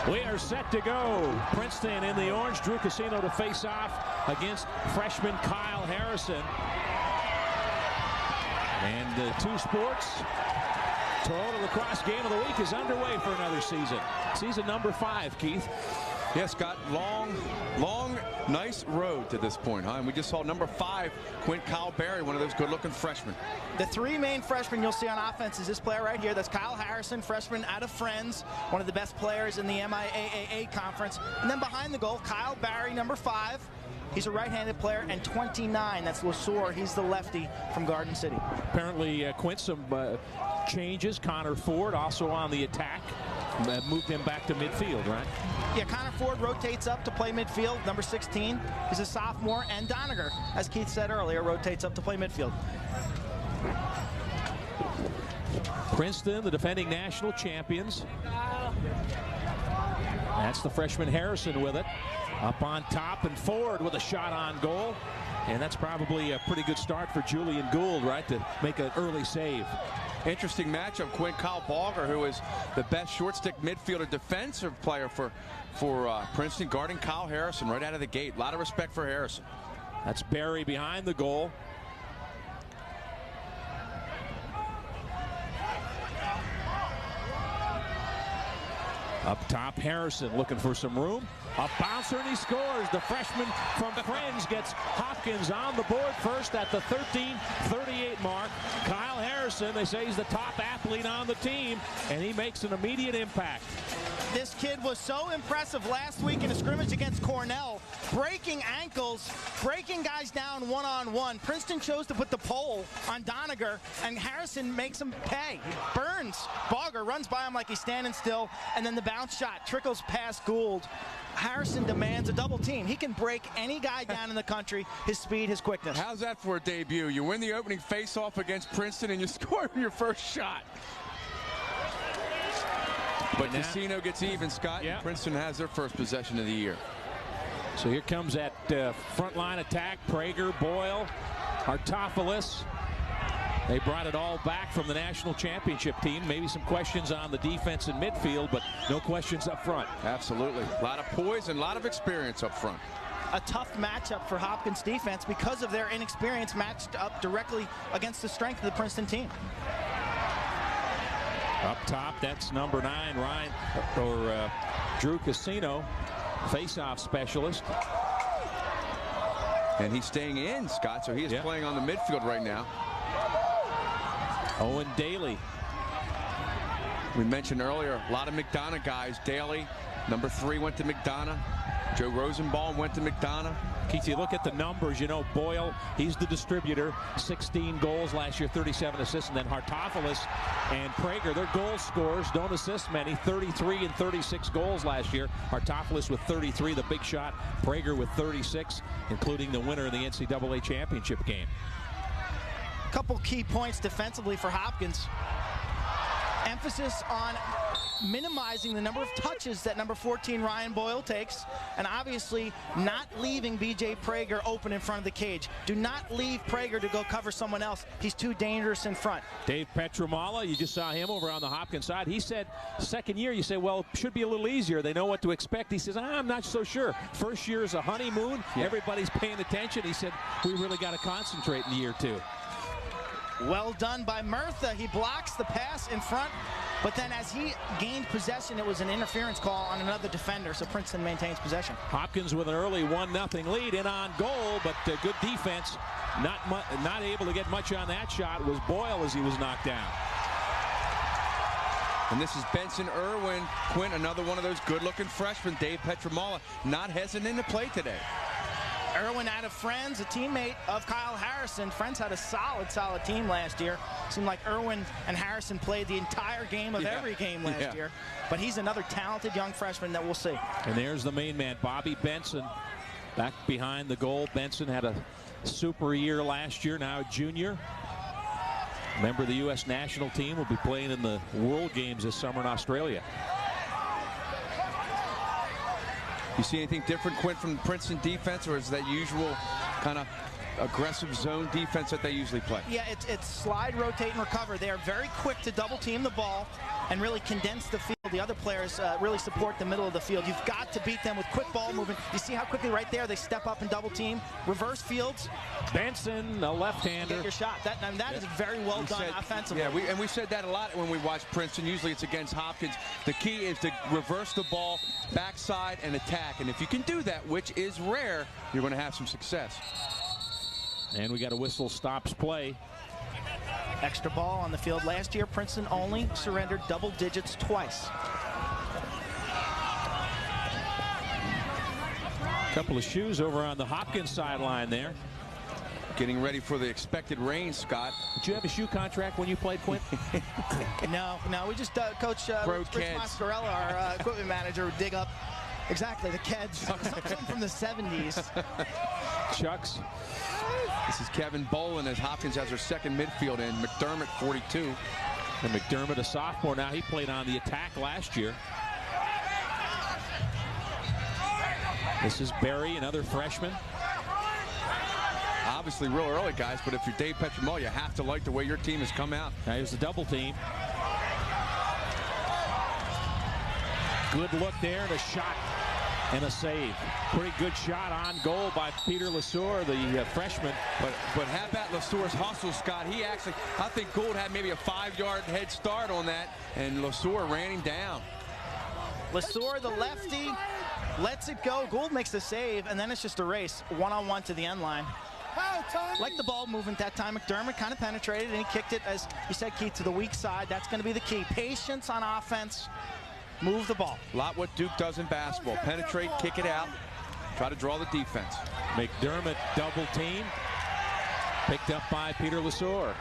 We are set to go. Princeton in the orange. Drew Casino to face off against freshman Kyle Harrison. And the two sports total lacrosse game of the week is underway for another season. Season number 5, Keith. Yes, Scott, long, nice road to this point, huh? And we just saw number 5, Quint Kyle Berry, one of those good-looking freshmen. The 3 main freshmen you'll see on offense is this player right here. That's Kyle Harrison, freshman out of Friends, one of the best players in the MIAA conference. And then behind the goal, Kyle Berry, number 5. He's a right-handed player, and 29, that's Lesueur. He's the lefty from Garden City. Apparently, Quint, some changes. Connor Ford also on the attack. Moved him back to midfield, right? Yeah, Connor Ford rotates up to play midfield, number 16. He's a sophomore, and Doniger, as Keith said earlier, rotates up to play midfield. Princeton, the defending national champions. That's the freshman Harrison with it. Up on top, and Ford with a shot on goal. And that's probably a pretty good start for Julian Gould, right, to make an early save. Interesting matchup. Quint Kyle Balger, who is the best short stick midfielder defensive player for Princeton, guarding Kyle Harrison right out of the gate. A lot of respect for Harrison. That's Berry behind the goal. Up top, Harrison looking for some room. A bouncer, and he scores. The freshman from Friends gets Hopkins on the board first at the 13:38 mark. Kyle Harrison, they say he's the top athlete on the team, and he makes an immediate impact. This kid was so impressive last week in a scrimmage against Cornell, breaking ankles, breaking guys down one-on-one. Princeton chose to put the pole on Doniger, and Harrison makes him pay. He burns. Balger runs by him like he's standing still, and then the bounce shot trickles past Gould. Harrison demands a double team. He can break any guy down in the country, his speed, his quickness. How's that for a debut? You win the opening face-off against Princeton, and you score your first shot. But Casino gets even, Scott. Yeah. Princeton has their first possession of the year. So here comes that front line attack. Prager, Boyle, Artofilis. They brought it all back from the national championship team. Maybe some questions on the defense and midfield, but no questions up front. Absolutely. A lot of poise and a lot of experience up front. A tough matchup for Hopkins defense because of their inexperience matched up directly against the strength of the Princeton team. Up top, that's number 9, Ryan, or Drew Casino, face-off specialist. And he's staying in, Scott, so he is playing on the midfield right now. Owen Daly. We mentioned earlier, a lot of McDonough guys. Daly, number 3, went to McDonough. Joe Rosenbaum went to McDonough. Keith, you look at the numbers, you know, Boyle, he's the distributor, 16 goals last year, 37 assists, and then Hartofilis and Prager, their goal scorers, don't assist many, 33 and 36 goals last year. Hartofilis with 33, the big shot, Prager with 36, including the winner of the NCAA championship game. A couple key points defensively for Hopkins. Emphasis on minimizing the number of touches that number 14 Ryan Boyle takes, and obviously not leaving BJ Prager open in front of the cage. Do not leave Prager to go cover someone else. He's too dangerous in front. Dave Petramala, you just saw him over on the Hopkins side. He said second year, you say, well, it should be a little easier. They know what to expect. He says, I'm not so sure. First year is a honeymoon. Everybody's paying attention. He said, we really got to concentrate in year 2. Well done by Murtha. He blocks the pass in front, but then as he gained possession, it was an interference call on another defender, so Princeton maintains possession. Hopkins with an early 1-0 lead in on goal, but good defense. Not able to get much on that shot was Boyle as he was knocked down. And this is Benson Irwin. Quint, another one of those good-looking freshmen. Dave Petramala not hesitant to play today. Irwin out of Friends, a teammate of Kyle Harrison. Friends had a solid team last year. Seemed like Irwin and Harrison played the entire game of every game last year. But he's another talented young freshman that we'll see. And there's the main man, Bobby Benson, back behind the goal. Benson had a super year last year, now a junior. Member of the U.S. national team, will be playing in the World Games this summer in Australia. You see anything different, Quint, from the Princeton defense, or is that usual kind of aggressive zone defense that they usually play. Yeah, it's slide, rotate, and recover. They are very quick to double team the ball and really condense the field. The other players really support the middle of the field. You've got to beat them with quick ball movement. You see how quickly right there they step up and double team, reverse fields. Benson, a left-hander. Get your shot. That is very well done offensively. Yeah, we said that a lot when we watch Princeton. Usually it's against Hopkins. The key is to reverse the ball, backside, and attack. And if you can do that, which is rare, you're going to have some success. And we got a whistle stops play. Extra ball on the field. Last year, Princeton only surrendered double digits twice. Couple of shoes over on the Hopkins sideline there. Getting ready for the expected rain, Scott. Did you have a shoe contract when you played, Quint? No, we just Coach Rich Mascarella, our equipment manager, would dig up exactly the Keds, something from the 70s. Chucks. This is Kevin Bolin as Hopkins has her second midfield in. McDermott, 42. And McDermott, a sophomore now. He played on the attack last year. This is Barry, another freshman. Obviously real early, guys, but if you're Dave Petramel, you have to like the way your team has come out. Now here's the double team. Good look there and a shot and a save. Pretty good shot on goal by Peter Lesueur, the freshman. But how about Lesueur's hustle, Scott? He actually, I think Gould had maybe a 5-yard head start on that, and Lesueur ran him down. Lesueur, the lefty, lets it go. Gould makes the save, and then it's just a race, one-on-one to the end line. Like the ball movement that time, McDermott kind of penetrated, and he kicked it, as you said, Keith, to the weak side. That's going to be the key. Patience on offense. Move the ball. A lot what Duke does in basketball. Penetrate, kick it out, try to draw the defense. McDermott double team. Picked up by Peter Lesueur.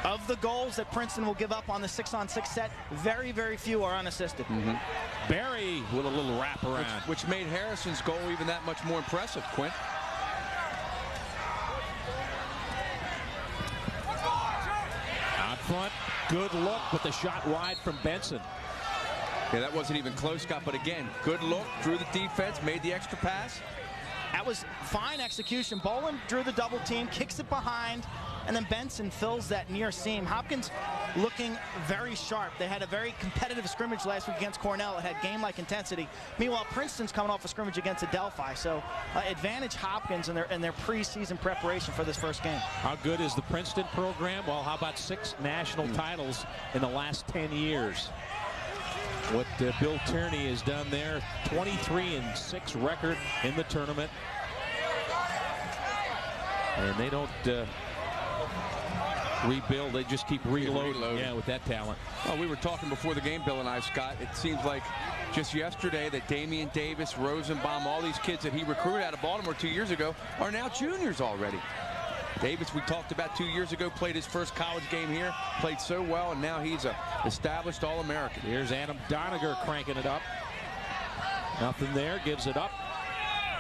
Of the goals that Princeton will give up on the 6-on-6 set, very, very few are unassisted. Barry with a little wrap around. Which made Harrison's goal even that much more impressive, Quint. Out front, good look, but the shot wide from Benson. Yeah, that wasn't even close, Scott, but again, good look, drew the defense, made the extra pass. That was fine execution. Bolin drew the double team, kicks it behind, and then Benson fills that near seam. Hopkins looking very sharp. They had a very competitive scrimmage last week against Cornell. It had game-like intensity. Meanwhile, Princeton's coming off a scrimmage against Adelphi, so advantage Hopkins in their preseason preparation for this first game. How good is the Princeton program? Well, how about 6 national titles in the last 10 years? What Bill Tierney has done there, 23-6 record in the tournament. And they don't rebuild, they just keep reloading. Yeah, with that talent. Well, we were talking before the game, Bill and I, Scott. It seems like just yesterday that Damian Davis, Rosenbaum, all these kids that he recruited out of Baltimore 2 years ago are now juniors already. Davis, we talked about 2 years ago, played his first college game here, played so well, and now he's a established All-American. Here's Adam Doniger cranking it up. Nothing there, gives it up.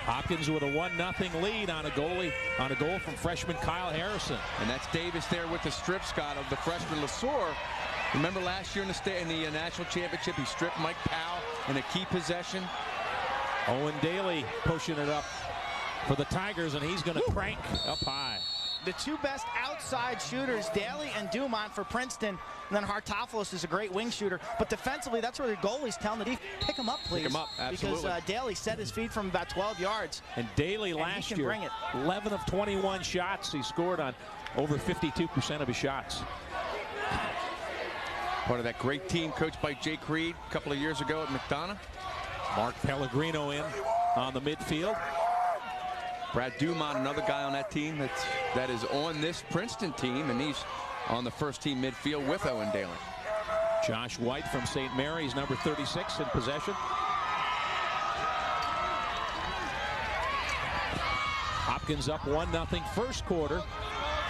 Hopkins with a 1-0 lead on a goal from freshman Kyle Harrison. And that's Davis there with the strip, Scott, of the freshman Lesueur. Remember last year in the national championship, he stripped Mike Powell in a key possession. Owen Daly pushing it up for the Tigers, and he's going to crank up high. The two best outside shooters, Daly and Dumont for Princeton, and then Hartofelis is a great wing shooter. But defensively, that's where the goalie's telling the defense, pick him up, please. Pick him up, absolutely. Because Daly set his feet from about 12 yards. And Daly last year, 11 of 21 shots. He scored on over 52% of his shots. Part of that great team coached by Jake Reed a couple of years ago at McDonough. Mark Pellegrino in on the midfield. Brad Dumont, another guy on that team that is on this Princeton team, and he's on the first team midfield with Owen Daly. Josh White from St. Mary's, number 36 in possession. Hopkins up 1-0 first quarter.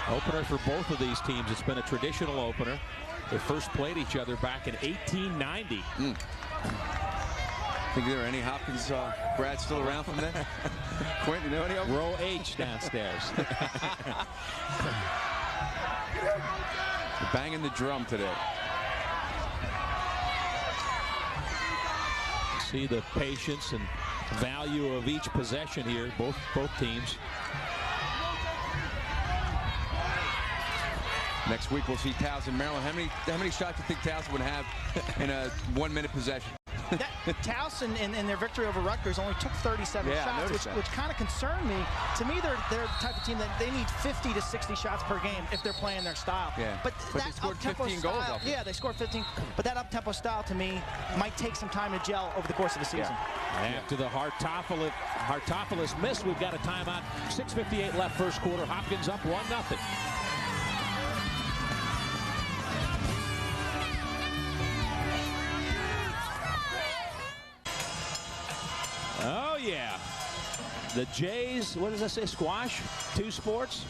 Opener for both of these teams. It's been a traditional opener. They first played each other back in 1890. Think there are any Hopkins grads still around from then? Quint, you know any of them? Row H downstairs. Banging the drum today. See the patience and value of each possession here, both teams. Next week we'll see Towson, Maryland. How many shots do you think Towson would have in a 1-minute possession? Towson in their victory over Rutgers only took 37 shots, which kind of concerned me. To me, they're the type of team that they need 50 to 60 shots per game if they're playing their style. Yeah. But they that scored up-tempo 15 style, goals off it. Yeah, they scored 15. But that up-tempo style, to me, might take some time to gel over the course of the season. Yeah. After the Hartopolis miss, we've got a timeout. 6:58 left first quarter. Hopkins up 1-0. Oh, yeah. The Jays, what does that say? Squash? 2 sports?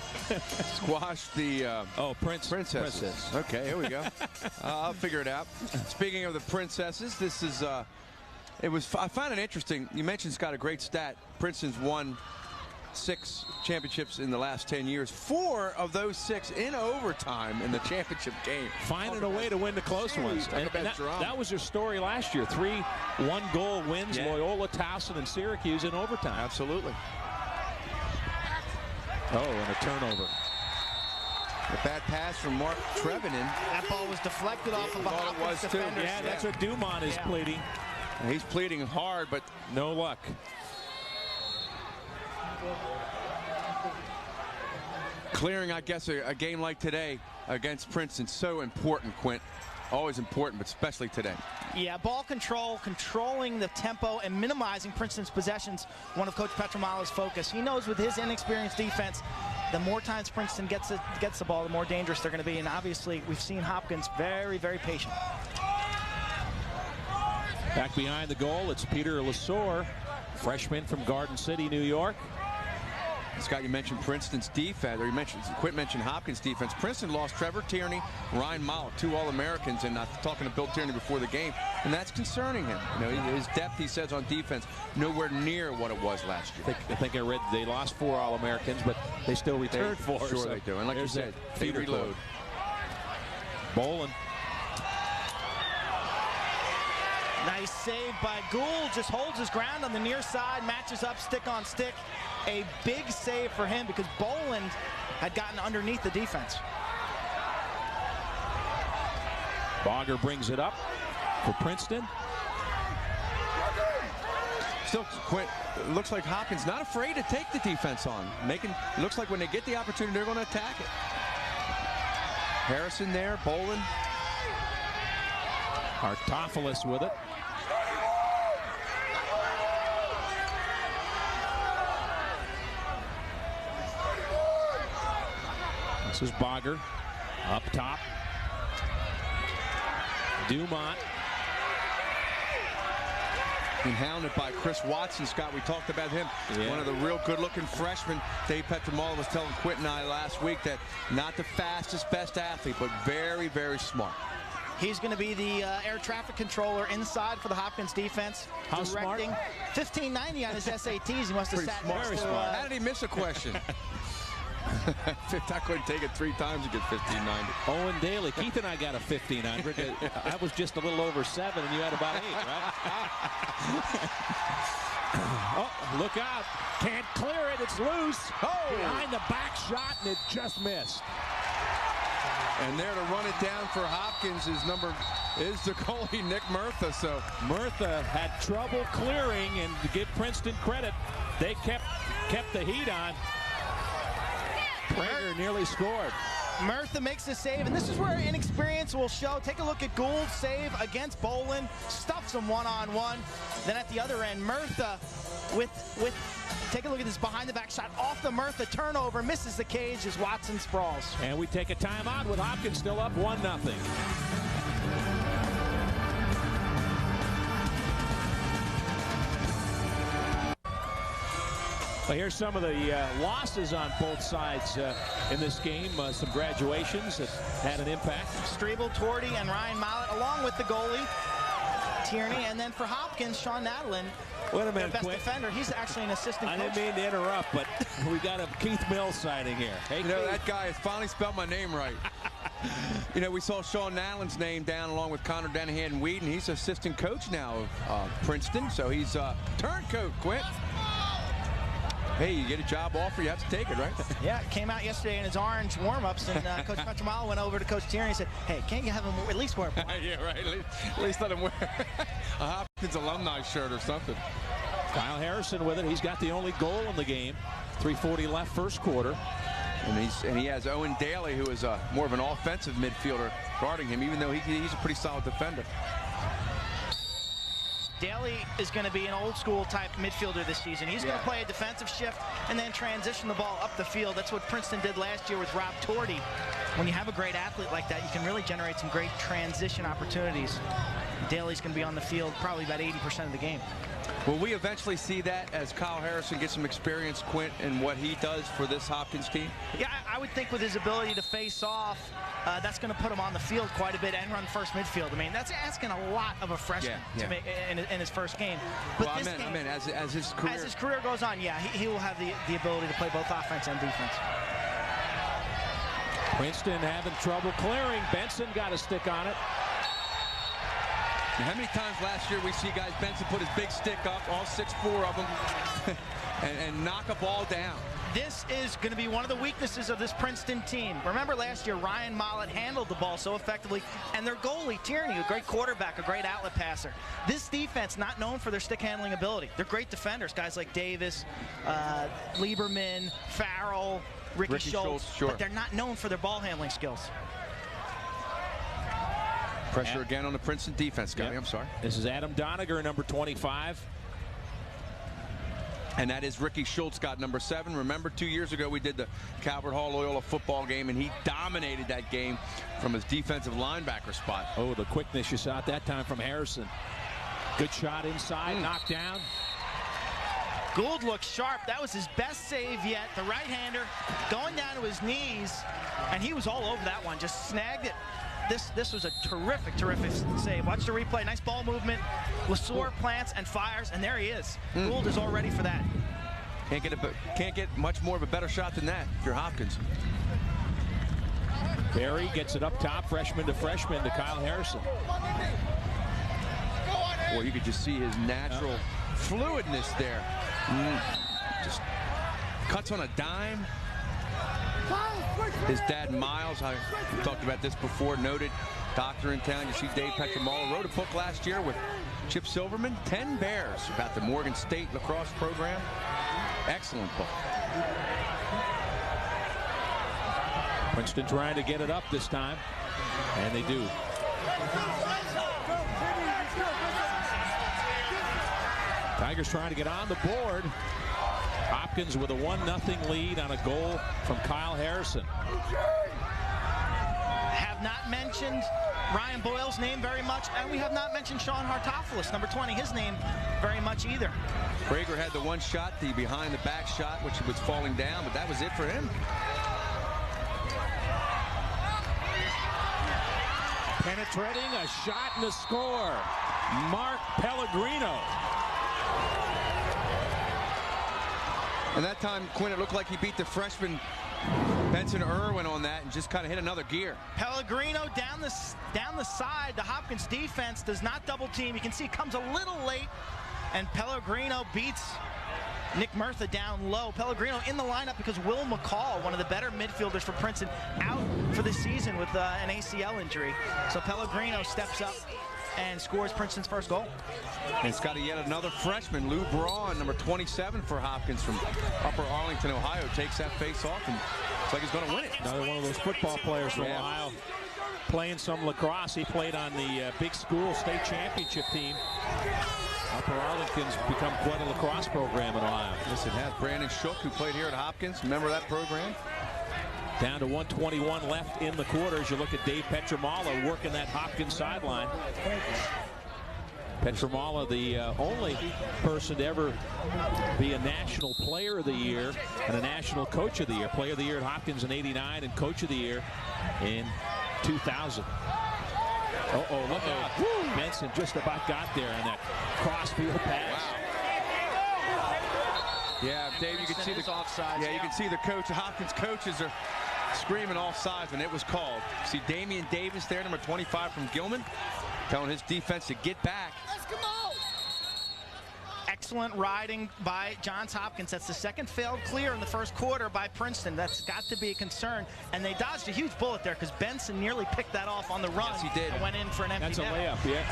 Squash the princesses. Okay, here we go. I'll figure it out. Speaking of the princesses, this is I found it interesting. You mentioned, Scott, a great stat. Princeton's won 6 championships in the last 10 years. 4 of those 6 in overtime in the championship game. Finding a way to win the close ones. And that was their story last year. 3 one-goal wins, Loyola, Towson, and Syracuse in overtime. Absolutely. Oh, and a turnover. A bad pass from Mark Trevinan. That ball was deflected off of a Hopkins defender. Yeah, that's what Dumont is pleading. He's pleading hard, but no luck. Clearing, I guess, a game like today against Princeton, so important, Quint. Always important, but especially today. Yeah, ball control, controlling the tempo, and minimizing Princeton's possessions, one of Coach Petramala's focus. He knows with his inexperienced defense, the more times Princeton gets the ball, the more dangerous they're going to be. And obviously, we've seen Hopkins very, very patient. Back behind the goal, it's Peter Lesor, freshman from Garden City, New York. Scott, you mentioned Princeton's defense, or Quint mentioned Hopkins' defense. Princeton lost Trevor Tierney, Ryan Mallett, 2 All-Americans, and talking to Bill Tierney before the game, and that's concerning him. You know, his depth, he says, on defense, nowhere near what it was last year. I think I read they lost 4 All-Americans, but they still returned 4. Sure, so they do. And like you said, they reload. Bolin. Nice save by Gould, just holds his ground on the near side, matches up stick on stick. A big save for him because Boland had gotten underneath the defense. Bogger brings it up for Princeton. Still, Quint, it looks like Hopkins not afraid to take the defense on. It looks like when they get the opportunity, they're going to attack it. Harrison there, Boland. Hartopolis with it. This is Bogger up top. Dumont. And hounded by Chris Watson. Scott, we talked about him. Yeah. One of the real good-looking freshmen. Dave Petramala was telling Quint and I last week that not the fastest, best athlete, but very, very smart. He's going to be the air traffic controller inside for the Hopkins defense. How smart? 1590 on his SATs. He must have sat very next to, smart. How did he miss a question? I couldn't take it 3 times to get 1590. Owen Daly, Keith and I got a 1500. I was just a little over 7, and you had about 8, right? Oh, look out. Can't clear it. It's loose. Oh! Behind the back shot, and it just missed. And there to run it down for Hopkins is the goalie, Nick Murtha. So Murtha had trouble clearing, and to give Princeton credit, they kept the heat on. Prager nearly scored. Murtha makes the save, and this is where inexperience will show. Take a look at Gould's save against Boland, stuffs him one-on-one. Then at the other end, Murtha take a look at this behind the back shot off the Murtha turnover, misses the cage as Watson sprawls. And we take a timeout with Hopkins still up 1-0. Well, here's some of the losses on both sides in this game. Some graduations that had an impact. Strebel, Torty, and Ryan Mallett, along with the goalie, Tierney. And then for Hopkins, Sean Nadlin, wait a minute, best defender. He's actually an assistant coach. I didn't mean to interrupt, but we got a Keith Mills sighting here. Hey, you know, that guy has finally spelled my name right. You know, we saw Sean Nadlin's name down along with Connor Danahan and Whedon. He's assistant coach now of Princeton, so he's turncoat, Quint. Hey, you get a job offer, you have to take it, right? Yeah, came out yesterday in his orange warm-ups, and Coach Petromalo went over to Coach Tierney and said, hey, can't you have him at least wear black? Yeah, right. At least let him wear a Hopkins alumni shirt or something. Kyle Harrison with it. He's got the only goal in the game. 3:40 left first quarter. And he has Owen Daly, who is more of an offensive midfielder guarding him, even though he's a pretty solid defender. Daly is going to be an old-school type midfielder this season. He's going to play a defensive shift and then transition the ball up the field. That's what Princeton did last year with Rob Torty. When you have a great athlete like that, you can really generate some great transition opportunities. Daly's going to be on the field probably about 80% of the game. Will we eventually see that as Kyle Harrison gets some experience, Quint, in what he does for this Hopkins team? Yeah, I would think with his ability to face off, that's going to put him on the field quite a bit and run first midfield. I mean, that's asking a lot of a freshman to make in his first game. But well, I mean, as his career goes on, yeah, he will have the ability to play both offense and defense. Princeton having trouble clearing. Benson got a stick on it. How many times last year we see guys, Benson put his big stick up, all 6'4" of them, and knock a ball down. This is going to be one of the weaknesses of this Princeton team. Remember last year, Ryan Mollett handled the ball so effectively, and their goalie, Tierney, a great quarterback, a great outlet passer. This defense, not known for their stick handling ability. They're great defenders, guys like Davis, Lieberman, Farrell, Ricky Schultz, sure. But they're not known for their ball handling skills. Pressure again on the Princeton defense, Scotty. I'm sorry. This is Adam Doniger, number 25. And that is Ricky Schultz, got number 7. Remember 2 years ago we did the Calvert Hall Loyola football game, and he dominated that game from his defensive linebacker spot. Oh, the quickness you saw at that time from Harrison. Good shot inside, knocked down. Gould looked sharp. That was his best save yet. The right-hander going down to his knees, and he was all over that one, just snagged it. This was a terrific save. Watch the replay. Nice ball movement. Lesueur plants and fires, and there he is. Gould is all ready for that. Can't get much more of a better shot than that if you're Hopkins. Barry gets it up top, freshman to Kyle Harrison. Boy, you could just see his natural fluidness there. Just cuts on a dime. His dad, Miles, I talked about this before, noted doctor in town. You see Dave Petromalo wrote a book last year with Chip Silverman, 10 Bears, about the Morgan State lacrosse program. Excellent book. Princeton trying to get it up this time, and they do. Tigers trying to get on the board. Hopkins with a 1-0 lead on a goal from Kyle Harrison. Have not mentioned Ryan Boyle's name very much, and we have not mentioned Sean Hartopoulos, number 20, his name very much either. Prager had the one shot, the behind the back shot, which was falling down, but that was it for him. Penetrating, a shot and a score. Mark Pellegrino. And that time, Quinn, it looked like he beat the freshman Benson Irwin on that and just kind of hit another gear. Pellegrino down the side. The Hopkins defense does not double team. You can see it comes a little late, and Pellegrino beats Nick Murtha down low. Pellegrino in the lineup because Will McCall, one of the better midfielders for Princeton, out for the season with an ACL injury. So Pellegrino steps up and scores Princeton's first goal. And it's got yet another freshman, Lou Braun, number 27 for Hopkins from Upper Arlington, Ohio, takes that face off and looks like he's going to win it. Another one of those football players from Ohio playing some lacrosse. He played on the big school state championship team. Upper Arlington's become quite a lacrosse program in Ohio. Yes, it has. Brandon Shook, who played here at Hopkins. Remember that program? Down to 1:21 left in the quarter as you look at Dave Petromalo working that Hopkins sideline. Petromalo, the only person to ever be a National Player of the Year and a National Coach of the Year. Player of the Year at Hopkins in '89 and Coach of the Year in 2000. Uh-oh, look out. Benson just about got there on that cross-field pass. Wow. Yeah, Dave, you can see the offsides. Yeah, you can see the coach. Hopkins coaches are screaming offsides when it was called. See Damian Davis there, number 25 from Gilman, telling his defense to get back. excellent riding by Johns Hopkins. That's the second failed clear in the first quarter by Princeton. That's got to be a concern. And they dodged a huge bullet there because Benson nearly picked that off on the run. Yes, he did. And went in for an empty That's a net. layup, yeah.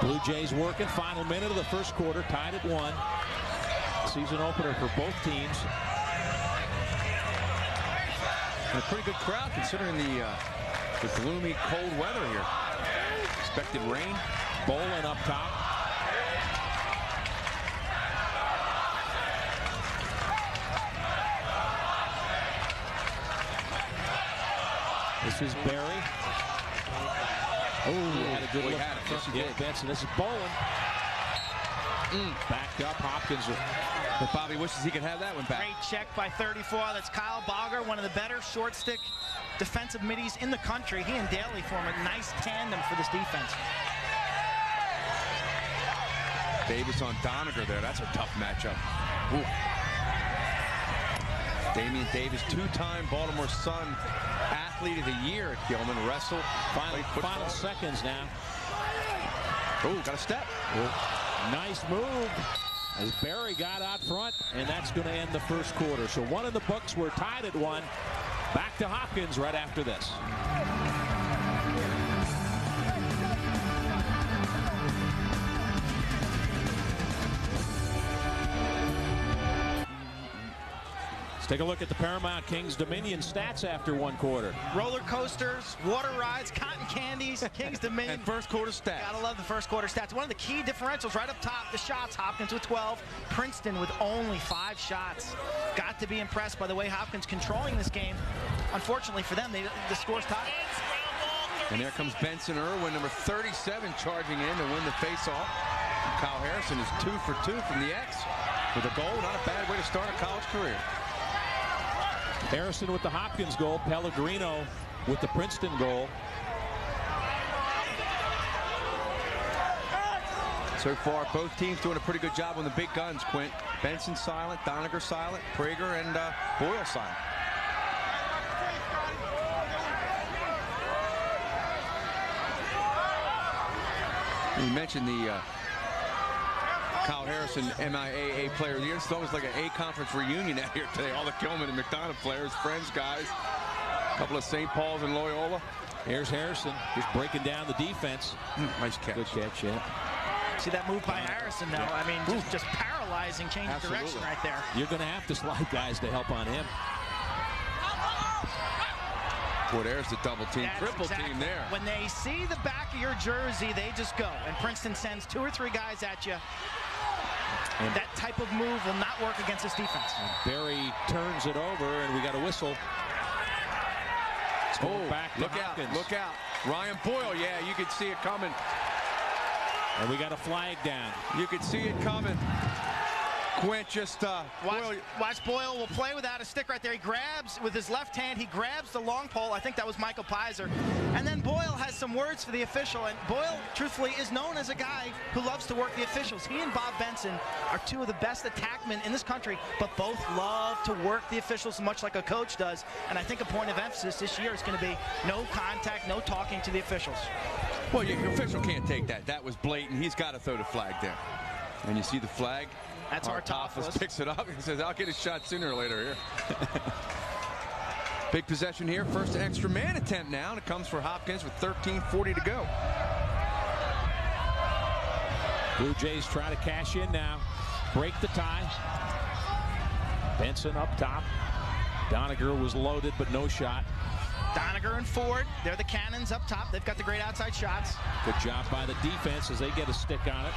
Blue Jays working. Final minute of the first quarter, tied at 1. Season opener for both teams. And a pretty good crowd considering the gloomy, cold weather here. Expected rain. Bolin up top. This is Barry. Oh, had a good look. Yes, he did. Benson. This is Bolin. Backed up. Hopkins. But Bobby wishes he could have that one back. Great check by 34. That's Kyle Bogger, one of the better short stick defensive middies in the country. He and Daly form a nice tandem for this defense. Davis on Doniger there. That's a tough matchup. Ooh. Damian Davis, two-time Baltimore Sun Athlete of the Year at Gilman. Wrestle. Final seconds now. Oh, got a step. Nice move as Barry got out front, and that's going to end the first quarter. So one in the books. We're tied at 1. Back to Hopkins right after this. Take a look at the Paramount Kings Dominion stats after 1 quarter. Roller coasters, water rides, cotton candies, Kings Dominion. And first quarter stats. Gotta love the first quarter stats. One of the key differentials right up top, the shots. Hopkins with 12, Princeton with only 5 shots. Got to be impressed by the way Hopkins controlling this game. Unfortunately for them, the score's tied. And there comes Benson Irwin, number 37, charging in to win the faceoff. Kyle Harrison is 2 for 2 from the X with a goal. Not a bad way to start a college career. Harrison with the Hopkins goal. Pellegrino with the Princeton goal. So far, both teams doing a pretty good job on the big guns, Quint. Benson silent, Doniger silent, Prager and Boyle silent. You mentioned the Kyle Harrison MIAA Player of the Year. It's almost like an A-conference reunion out here today. All the Gilman and McDonough players, friends, guys. A couple of St. Paul's and Loyola. Here's Harrison just breaking down the defense. Nice catch. Good catch, yeah. See that move by Harrison, though? I mean, just paralyzing change of direction right there. You're going to have to slide guys to help on him. Boy, there's the double team, triple team there. When they see the back of your jersey, they just go. And Princeton sends 2 or 3 guys at you. And that type of move will not work against this defense. Barry turns it over, and we got a whistle. Back to Hopkins. Look out. Ryan Boyle, yeah, you could see it coming. And we got a flag down. You could see it coming. Quint just watch Boyle will play without a stick right there. He grabs with his left hand. He grabs the long pole. I think that was Michael Pizer. And then Boyle has some words for the official. And Boyle, truthfully, is known as a guy who loves to work the officials. He and Bob Benson are 2 of the best attackmen in this country, but both love to work the officials much like a coach does. And I think a point of emphasis this year is going to be no contact, no talking to the officials. Well, your official can't take that. That was blatant. He's got to throw the flag there. And you see the flag. That's Artopoulos. Picks it up. He says, I'll get a shot sooner or later here. Big possession here. First extra man attempt now. And it comes for Hopkins with 13:40 to go. Blue Jays try to cash in now. Break the tie. Benson up top. Doniger was loaded, but no shot. Doniger and Ford, they're the cannons up top. They've got the great outside shots. Good job by the defense as they get a stick on it.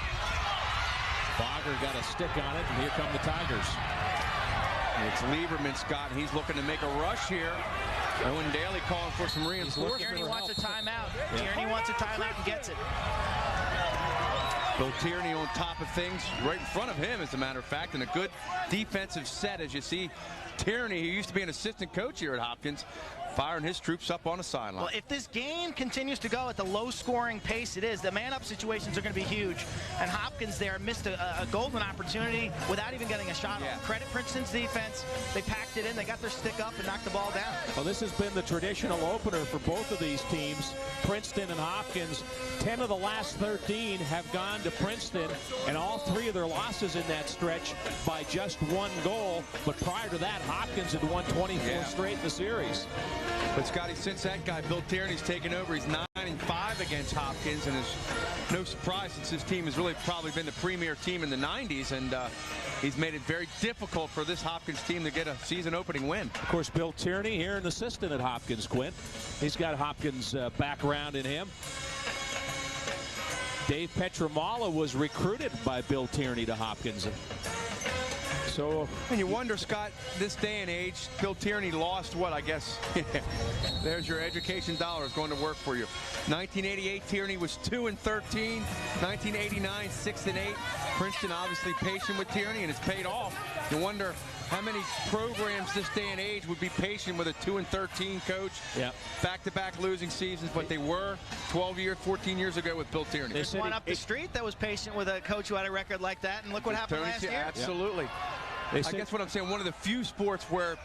Bogger got a stick on it, and here come the Tigers. It's Lieberman, Scott, and he's looking to make a rush here. Owen Daly calling for some reinforcement. Tierney wants a timeout. Tierney wants a timeout and gets it. Bill Tierney on top of things right in front of him, as a matter of fact, and a good defensive set. As you see, Tierney, who used to be an assistant coach here at Hopkins, firing his troops up on the sideline. Well, if this game continues to go at the low-scoring pace it is, the man-up situations are going to be huge. And Hopkins there missed a golden opportunity without even getting a shot on. Credit Princeton's defense. They packed knocked it in. They got their stick up and knocked the ball down. Well, this has been the traditional opener for both of these teams, Princeton and Hopkins. 10 of the last 13 have gone to Princeton, and all 3 of their losses in that stretch by just 1 goal. But prior to that, Hopkins had won 24 straight in the series. But Scotty, since that guy, Bill Tierney's taken over, he's 9-5 against Hopkins, and it's no surprise since his team has really probably been the premier team in the 90s, and he's made it very difficult for this Hopkins team to get a season-opening win. Of course, Bill Tierney here, an assistant at Hopkins, Quint. He's got Hopkins' background in him. Dave Petramala was recruited by Bill Tierney to Hopkins. So, and you wonder, Scott, this day and age, Bill Tierney lost what, I guess. There's your education dollars going to work for you. 1988, Tierney was 2-13. 1989, 6-8. Princeton obviously patient with Tierney, and it's paid off. You wonder how many programs this day and age would be patient with a 2-13 coach. Yeah. Back-to-back losing seasons, but they were 14 years ago with Bill Tierney. There's one up the street that was patient with a coach who had a record like that, and look what happened last year. Absolutely. Yeah. I guess what I'm saying, one of the few sports where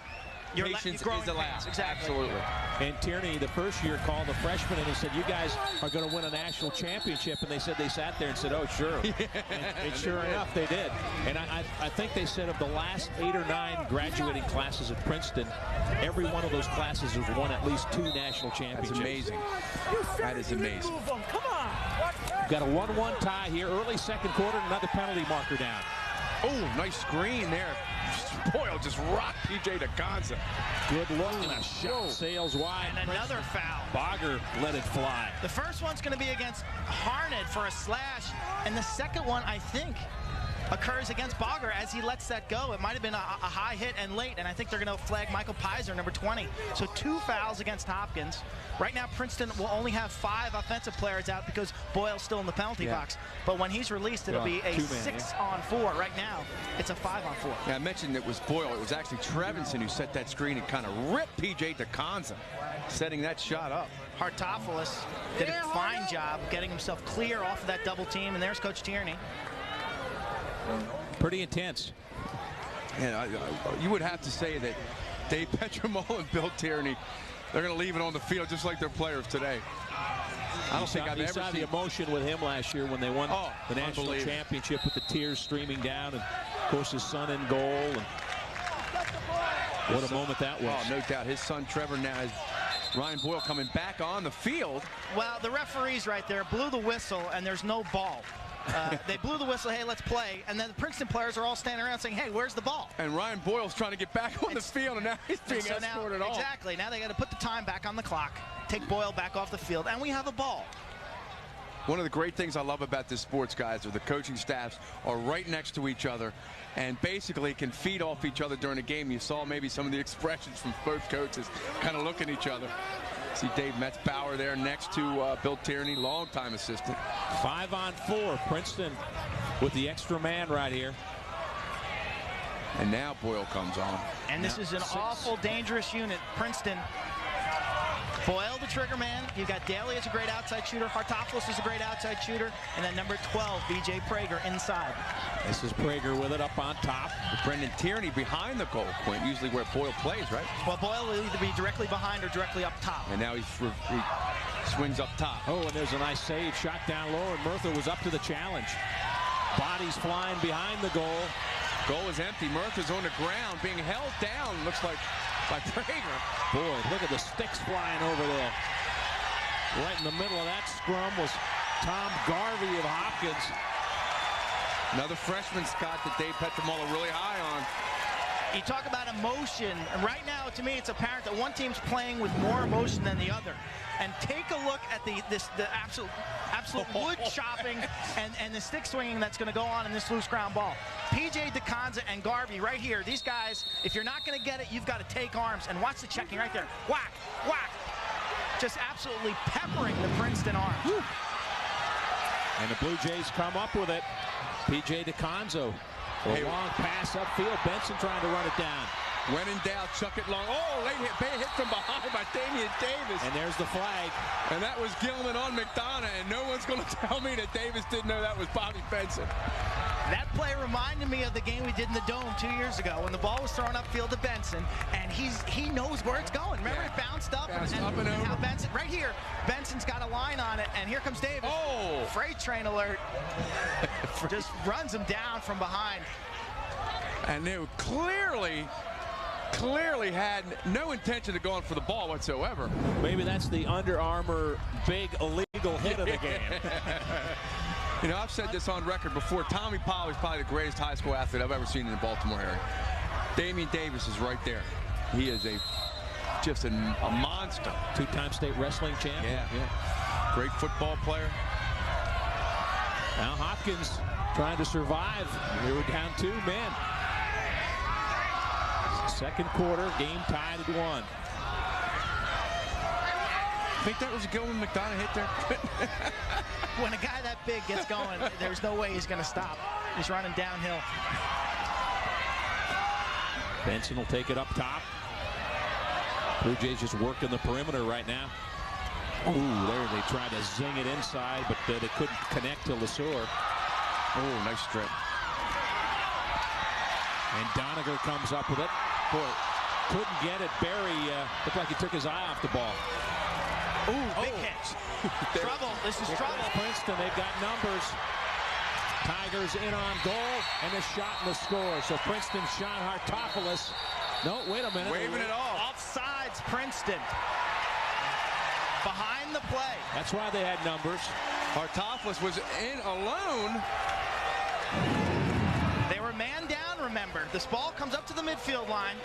patience is allowed. Exactly. Absolutely. And Tierney, the first year, called the freshman and he said, "You guys are going to win a national championship." And they said they sat there and said, "Oh, sure." And sure enough, they did. And I think they said of the last 8 or 9 graduating classes at Princeton, every one of those classes has won at least 2 national championships. That's amazing. That is amazing. Come on. Got a 1-1 tie here. Early second quarter, another penalty marker down. Oh, nice screen there. Boyle just rocked P.J. DeConza. Good look and a shot sails wide. And another foul. Bogger let it fly. The first one's going to be against Harned for a slash, and the second one, I think, occurs against Bogger as he lets that go. It might have been a high hit and late, and I think they're going to flag Michael Pizer, number 20. So 2 fouls against Hopkins. Right now, Princeton will only have 5 offensive players out because Boyle's still in the penalty box. But when he's released, it'll be a 6-on-4. Right now, it's a 5-on-4. Yeah, I mentioned it was Boyle. It was actually Trevinson who set that screen and kind of ripped P.J. DeConza, setting that shot up. Hartopolis did a fine job getting himself clear off of that double team, and there's Coach Tierney. Pretty intense. And you would have to say that Dave Petramala and Bill Tierney, they're going to leave it on the field just like their players today. I don't think I've ever seen the emotion with him last year when they won the national championship with the tears streaming down, and of course his son in goal. And what a moment that was. Oh, no doubt. His son Trevor now has Ryan Boyle coming back on the field. Well, the referees right there blew the whistle, and there's no ball. They blew the whistle, hey, let's play, and then the Princeton players are all standing around saying, hey, where's the ball? And Ryan Boyle's trying to get back on the field, and now he's being escorted off. Exactly. Now they got to put the time back on the clock, take Boyle back off the field, and we have a ball. One of the great things I love about this sports, guys, are the coaching staffs are right next to each other and basically can feed off each other during the game. You saw maybe some of the expressions from both coaches kind of looking at each other. See Dave Metzbauer there next to Bill Tierney, longtime assistant. 5-on-4, Princeton with the extra man right here. And now Boyle comes on. And this is an awful dangerous unit. Princeton, Boyle the trigger man. You've got Daly as a great outside shooter. Hartopolis is a great outside shooter. And then number 12, B.J. Prager inside. This is Prager with it up on top. Brendan Tierney behind the goal, Quint, usually where Boyle plays, right? Well, Boyle will either be directly behind or directly up top. And now he swings up top. Oh, and there's a nice save. Shot down low, and Murtha was up to the challenge. Bodies flying behind the goal. Goal is empty. Murtha's on the ground, being held down, looks like, by Prager. Boy, look at the sticks flying over there. Right in the middle of that scrum was Tom Garvey of Hopkins. Another freshman, Scott, that Dave Petramala really high on. You talk about emotion, and right now, to me, it's apparent that one team's playing with more emotion than the other. And take a look at the absolute wood chopping and the stick swinging that's going to go on in this loose ground ball. P.J. DeConza and Garvey right here. These guys, if you're not going to get it, you've got to take arms. And watch the checking right there. Whack, whack. Just absolutely peppering the Princeton arms. Whew. And the Blue Jays come up with it. P.J. DeConza. A long pass upfield. Benson trying to run it down. When in doubt, chuck it long. Oh, late hit from behind by Damian Davis. And there's the flag. And that was Gilman on McDonough, and no one's going to tell me that Davis didn't know that was Bobby Benson. That play reminded me of the game we did in the Dome 2 years ago when the ball was thrown upfield to Benson, and he knows where it's going. Remember, it bounced up, Bounced and up and over. how Benson, right here, Benson's got a line on it, and here comes Davis. Oh! Freight train alert. Just runs him down from behind. And they clearly had no intention of going for the ball whatsoever. Maybe that's the Under Armour big illegal hit of the game. You know, I've said this on record before. Tommy Pollard is probably the greatest high school athlete I've ever seen in the Baltimore area. Damian Davis is right there. He is just a monster. Two-time state wrestling champion. Yeah. Great football player. Now Hopkins trying to survive. They were down 2 men. Second quarter, game tied at 1. Think that was a Gilman McDonough hit there? When a guy that big gets going, there's no way he's going to stop. He's running downhill. Benson will take it up top. Blue Jays just working the perimeter right now. Ooh, there they tried to zing it inside, but they couldn't connect to LeSueur. Oh, nice strip. And Doniger comes up with it. Boy, couldn't get it. Barry looked like he took his eye off the ball. Ooh, big hit. Trouble. This is trouble. Princeton, they've got numbers. Tigers in on goal, and a shot and the score. So Princeton shot Hartopoulos. No, wait a minute. Waving it off. Offsides, Princeton. Behind the play. That's why they had numbers. Hartopoulos was in alone. They were man down, remember. This ball comes up to the midfield line.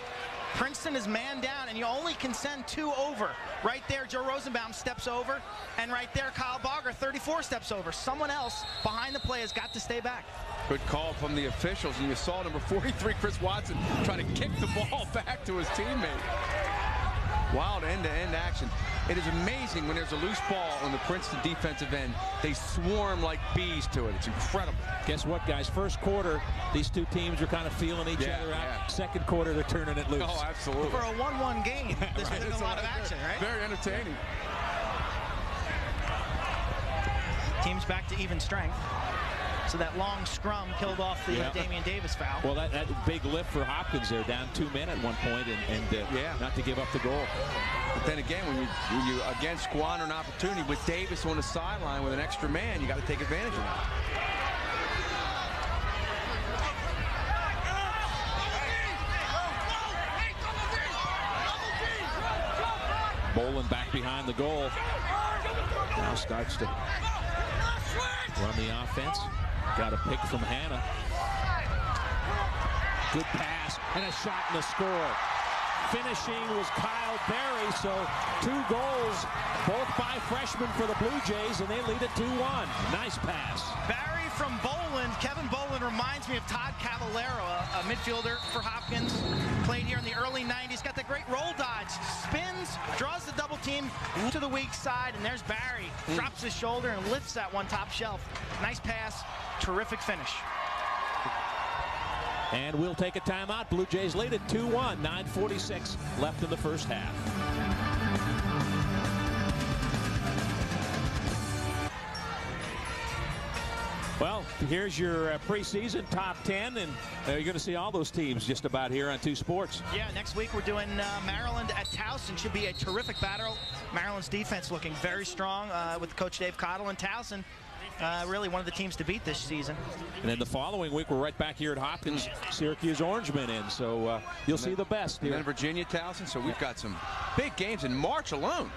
Princeton is man down, and you only can send 2 over. Right there, Joe Rosenbaum steps over, and right there, Kyle Bogger, 34, steps over. Someone else behind the play has got to stay back. Good call from the officials, and you saw number 43, Chris Watson, trying to kick the ball back to his teammate. Wild end-to-end action. It is amazing when there's a loose ball on the Princeton defensive end. They swarm like bees to it. It's incredible. Guess what, guys? First quarter, these two teams are kind of feeling each other out. Yeah. Second quarter, they're turning it loose. Oh, absolutely. For a 1-1 game, this has been a lot of action, right? Very entertaining. Teams back to even strength. So that long scrum killed off the Damian Davis foul. Well, that big lift for Hopkins there, down 2 men at one point, and not to give up the goal. But then again, when you again squander an opportunity with Davis on the sideline with an extra man, you got to take advantage of that. Bolin back behind the goal. Now starts to run the offense. Got a pick from Hannah. Good pass and a shot in the score. Finishing was Kyle Barry, so 2 goals, both by freshmen for the Blue Jays, and they lead it 2-1. Nice pass. Barry from Boland. Kevin Boland reminds me of Todd Cavallero, a midfielder for Hopkins. Played here in the early 90s. Got that great roll dodge. Spins, draws the double team to the weak side, and there's Barry. Drops his shoulder and lifts that one top shelf. Nice pass. Terrific finish. And we'll take a timeout. Blue Jays lead at 2-1. 9:46 left in the first half. Well, here's your preseason top 10, and you're going to see all those teams just about here on 2 Sports. Yeah, next week we're doing Maryland at Towson. Should be a terrific battle. Maryland's defense looking very strong with Coach Dave Cottle, and Towson really one of the teams to beat this season. And then the following week, we're right back here at Hopkins. Syracuse Orangemen in, so you'll see the best here. And then Virginia Towson, so we've got some big games in March alone.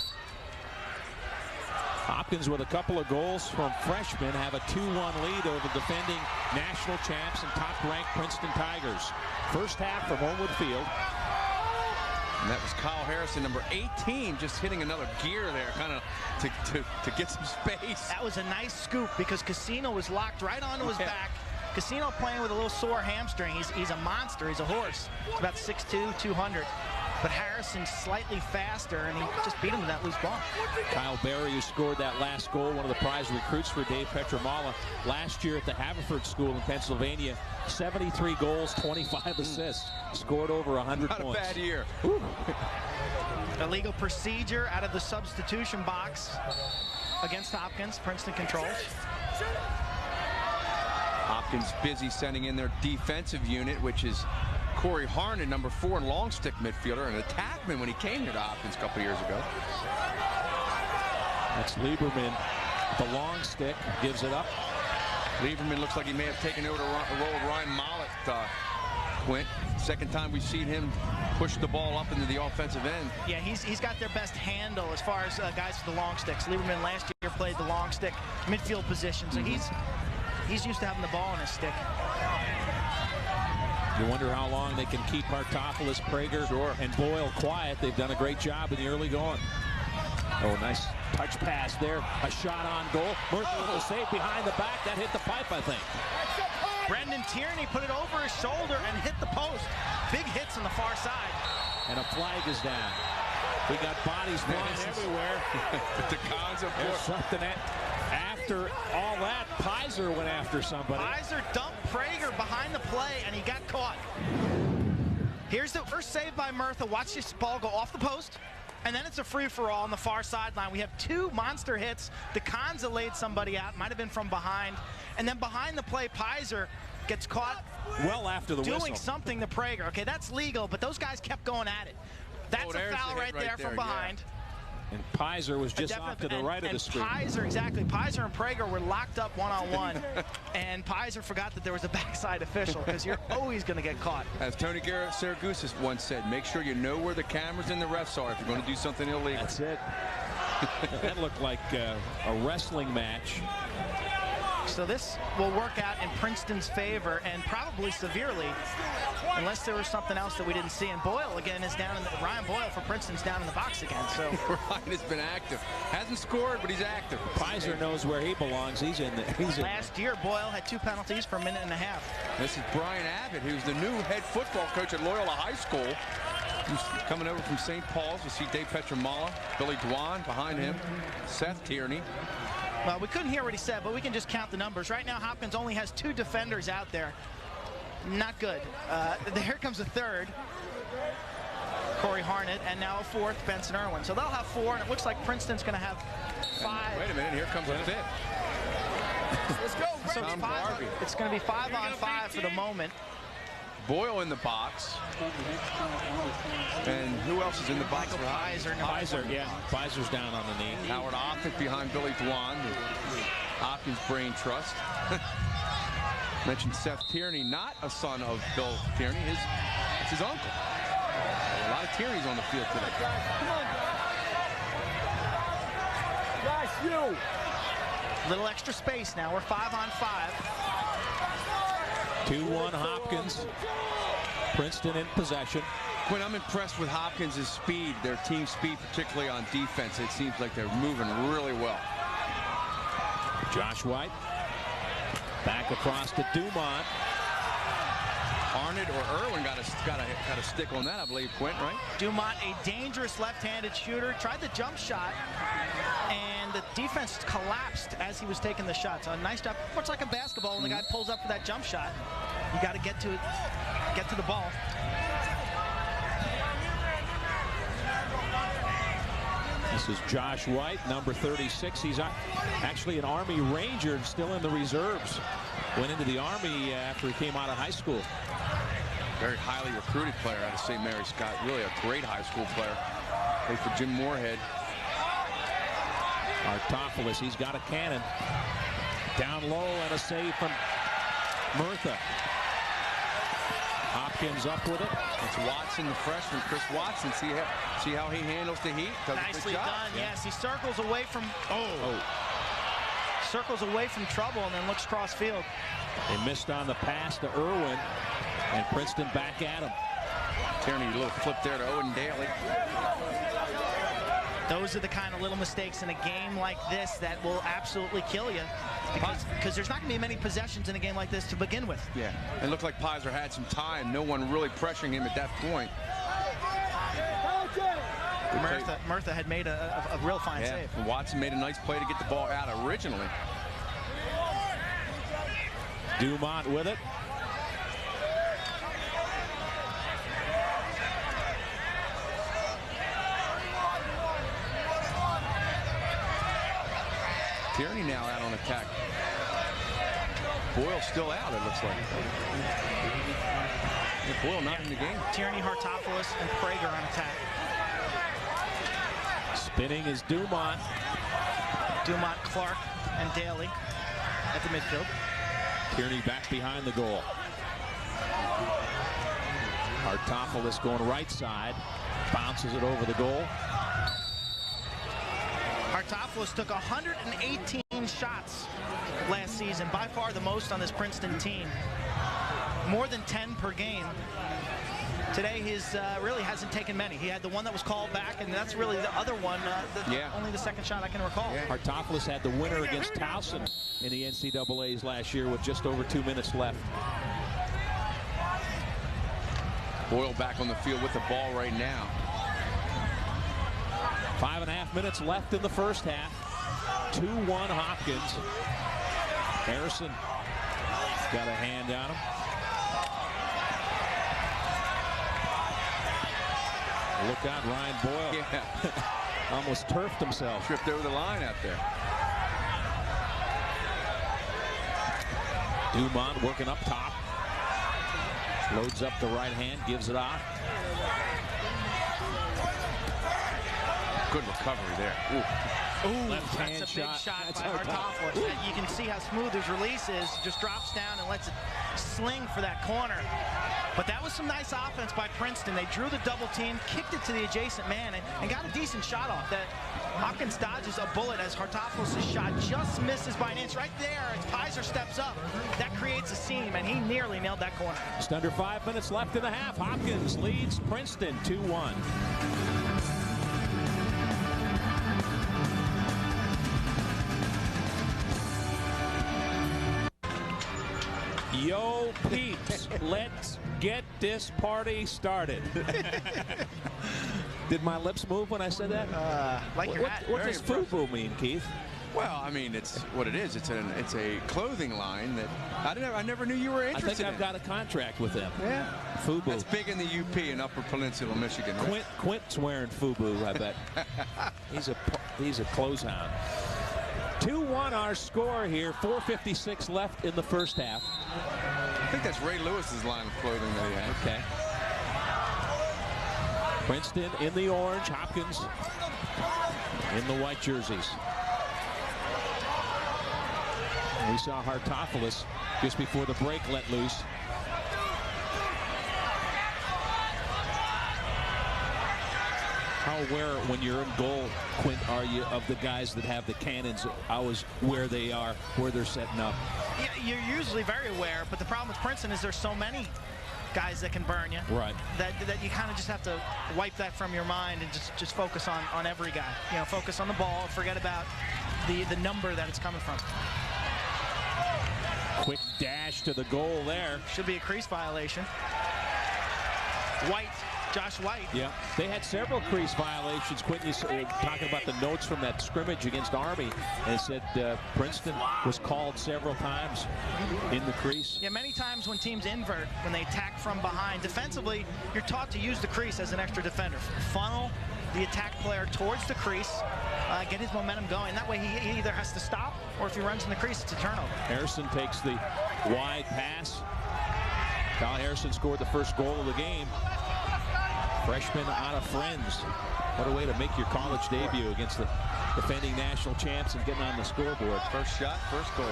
Hopkins with a couple of goals from freshmen have a 2-1 lead over defending national champs and top-ranked Princeton Tigers. First half from Homewood Field. And that was Kyle Harrison, number 18, just hitting another gear there, kind of to get some space. That was a nice scoop because Casino was locked right onto his back. Casino playing with a little sore hamstring. He's a monster. He's a horse. He's about 6'2", 200. But Harrison's slightly faster, and he just beat him with that loose ball. Kyle Barry, who scored that last goal, one of the prize recruits for Dave Petramala last year at the Haverford School in Pennsylvania. 73 goals, 25 assists, scored over 100 points. Not a bad year. Illegal procedure out of the substitution box against Hopkins. Princeton controls. Hopkins busy sending in their defensive unit, which is Corey Harnett, number 4 and long stick midfielder, an attackman when he came here to Hopkins a couple years ago. That's Lieberman. The long stick gives it up. Lieberman looks like he may have taken over the role of Ryan Mollett, Quint. Second time we've seen him push the ball up into the offensive end. Yeah, he's got their best handle as far as guys with the long sticks. Lieberman last year played the long stick midfield position, so he's used to having the ball in his stick. You wonder how long they can keep Hartopoulos, Prager, and Boyle quiet. They've done a great job in the early going. Oh, nice touch pass there. A shot on goal. Murphy with a save behind the back. That hit the pipe, I think. Brendan Tierney put it over his shoulder and hit the post. Big hits on the far side. And a flag is down. We got bodies flying everywhere. The cons of There's something after all that. Pizer went after somebody. Pizer dumped Prager behind the play, and he got caught. Here's the first save by Murtha. Watch this ball go off the post. And then it's a free-for-all on the far sideline. We have 2 monster hits. DeConza laid somebody out. Might have been from behind. And then behind the play, Pizer gets caught well after the doing whistle. Something to Prager. Okay, that's legal, but those guys kept going at it. That's a foul right there from behind. Yeah. And Pizer was just off to the right of the screen. Pizer, exactly. Pizer and Prager were locked up one-on-one. And Pizer forgot that there was a backside official, because you're always going to get caught. As Tony Saragusa once said, make sure you know where the cameras and the refs are if you're going to do something illegal. That's it. That looked like a wrestling match. So this will work out in Princeton's favor, and probably severely, unless there was something else that we didn't see. And Boyle again is down in the, Ryan Boyle for Princeton's down in the box again. So Ryan has been active. Hasn't scored, but he's active. Pizer knows where he belongs. He's in there. Last year, Boyle had 2 penalties for a minute and a half. This is Brian Abbott, who's the new head football coach at Loyola High School. He's coming over from St. Paul's. You see Dave Petramala, Billy Dwan behind him, Seth Tierney. Well, we couldn't hear what he said, but we can just count the numbers. Right now, Hopkins only has 2 defenders out there. Not good. Here comes a third, Corey Harnett, and now a 4th, Benson Irwin. So they'll have 4, and it looks like Princeton's going to have 5. Wait a minute, here comes a 5th. Let's go, so it's going to be 5-on-5 for the moment. Boyle in the box. And who else is in the box? Pizer, yeah. Pizer's down on the knee. Howard Offit behind Billy Dwan, the Hopkins brain trust. Mentioned Seth Tierney, not a son of Bill Tierney. It's his uncle. A lot of Tierneys on the field today. Come on, guys. You. Little extra space now. We're 5-on-5. 2-1 Hopkins. Princeton in possession. Quinn, I'm impressed with Hopkins' speed, their team speed, particularly on defense. It seems like they're moving really well. Josh White. Back across to Dumont. Harnett or Irwin got a stick on that, I believe, Quint, right? Dumont, a dangerous left-handed shooter, tried the jump shot, and the defense collapsed as he was taking the shot. So a nice job. Much like a basketball, when the guy pulls up for that jump shot, you got to get to the ball. This is Josh White, number 36. He's actually an Army Ranger, still in the reserves. Went into the Army after he came out of high school. Very highly recruited player out of St. Mary Scott. Really a great high school player. Played for Jim Moorhead. Hartopoulos, he's got a cannon. Down low and a save from Murtha. Hopkins up with it. It's Watson, the freshman, Chris Watson. See how he handles the heat. Nicely done. Yes, he circles away from circles away from trouble and then looks cross field. They missed on the pass to Irwin, and Princeton back at him. Tierney, a little flip there to Owen Daly. Those are the kind of little mistakes in a game like this that will absolutely kill you, because there's not going to be many possessions in a game like this to begin with. Yeah, it looked like Pizer had some time. No one really pressuring him at that point. Murtha had made a real fine save. And Watson made a nice play to get the ball out originally. Dumont with it. Tierney now out on attack. Boyle still out, it looks like. Boyle not in the game. Tierney, Hartopoulos, and Prager on attack. Spinning is Dumont. Dumont, Clark, and Daly at the midfield. Tierney back behind the goal. Hartopoulos going right side. Bounces it over the goal. Hartopoulos took 118 shots last season, by far the most on this Princeton team. More than 10 per game. Today he's really hasn't taken many. He had the one that was called back, and that's really the other one, only the second shot I can recall. Yeah. Hartopoulos had the winner against Towson in the NCAAs last year with just over 2 minutes left. Boyle back on the field with the ball right now. 5.5 minutes left in the first half. 2-1 Hopkins. Harrison got a hand on him. Look out, Ryan Boyle. Yeah. Almost turfed himself. Tripped over the line out there. Dumont working up top. Loads up the right hand, gives it off. Good recovery there. Ooh, left hand that's a big shot That's by Hartopoulos. Hartopoulos. You can see how smooth his release is. Just drops down and lets it sling for that corner. But that was some nice offense by Princeton. They drew the double team, kicked it to the adjacent man, and got a decent shot off. That Hopkins dodges a bullet as Hartopoulos' shot just misses by an inch. Right there, as Pizer steps up, that creates a seam, and he nearly nailed that corner. Just under 5 minutes left in the half. Hopkins leads Princeton 2-1. Yo, peeps, let's get this party started. Did my lips move when I said that? Like your hat. What does FUBU mean, Keith? Well, I mean, it's what it is. It's a clothing line that I never knew you were interested in. I think I've got a contract with them. Yeah. FUBU. That's big in the UP in Upper Peninsula, Michigan. Right? Quint's wearing FUBU, I bet. He's a closehound. 2-1 our score here. 4:56 left in the first half. I think that's Ray Lewis's line of clothing that he had. Okay. Princeton in the orange, Hopkins in the white jerseys. We saw Hartopoulos just before the break let loose. How aware, when you're in goal, Quint, are you of the guys that have the cannons, always where they are, where they're setting up? Yeah, you're usually very aware, but the problem with Princeton is there's so many guys that can burn you. Right. That you kind of just have to wipe that from your mind and just focus on every guy. You know, focus on the ball, forget about the number that it's coming from. Quick dash to the goal there. Should be a crease violation. Josh White. Yeah, they had several crease violations. Quentin talking about the notes from that scrimmage against Army, and it said Princeton was called several times in the crease. Yeah, many times when teams invert, when they attack from behind, defensively, you're taught to use the crease as an extra defender. Funnel the attack player towards the crease, get his momentum going. That way he either has to stop, or if he runs in the crease, it's a turnover. Harrison takes the wide pass. Kyle Harrison scored the first goal of the game. Freshman out of Friends. What a way to make your college debut against the defending national champs and getting on the scoreboard. First shot, first goal.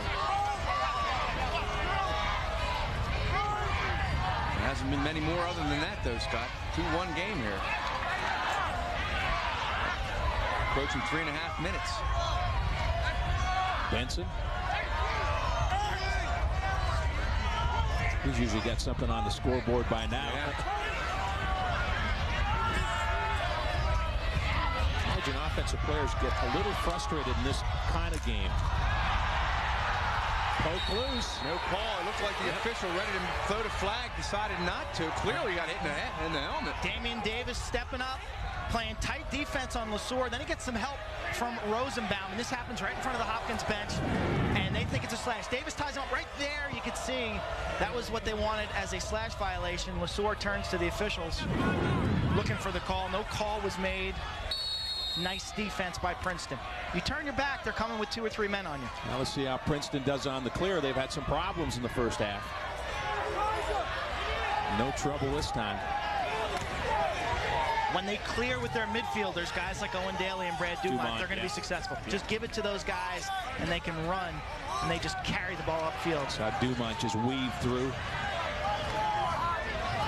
There hasn't been many more other than that, though, Scott. 2-1 game here. Approaching 3.5 minutes. Benson. He's usually got something on the scoreboard by now. Yeah. Imagine offensive players get a little frustrated in this kind of game. Poke loose. No call. It looked like the official ready to throw the flag, decided not to. Clearly got hit in the helmet. Damian Davis stepping up, playing tight defense on LeSueur. Then he gets some help from Rosenbaum, and this happens right in front of the Hopkins bench, and they think it's a slash. Davis ties him up right there. You could see that was what they wanted as a slash violation. LeSueur turns to the officials looking for the call. No call was made. Nice defense by Princeton. You turn your back, they're coming with 2 or 3 men on you. Now let's see how Princeton does on the clear. They've had some problems in the first half. No trouble this time. When they clear with their midfielders, guys like Owen Daly and Brad Dumont, they're going to be successful. Yeah. Just give it to those guys, and they can run, and they just carry the ball upfield. So Dumont just weaved through.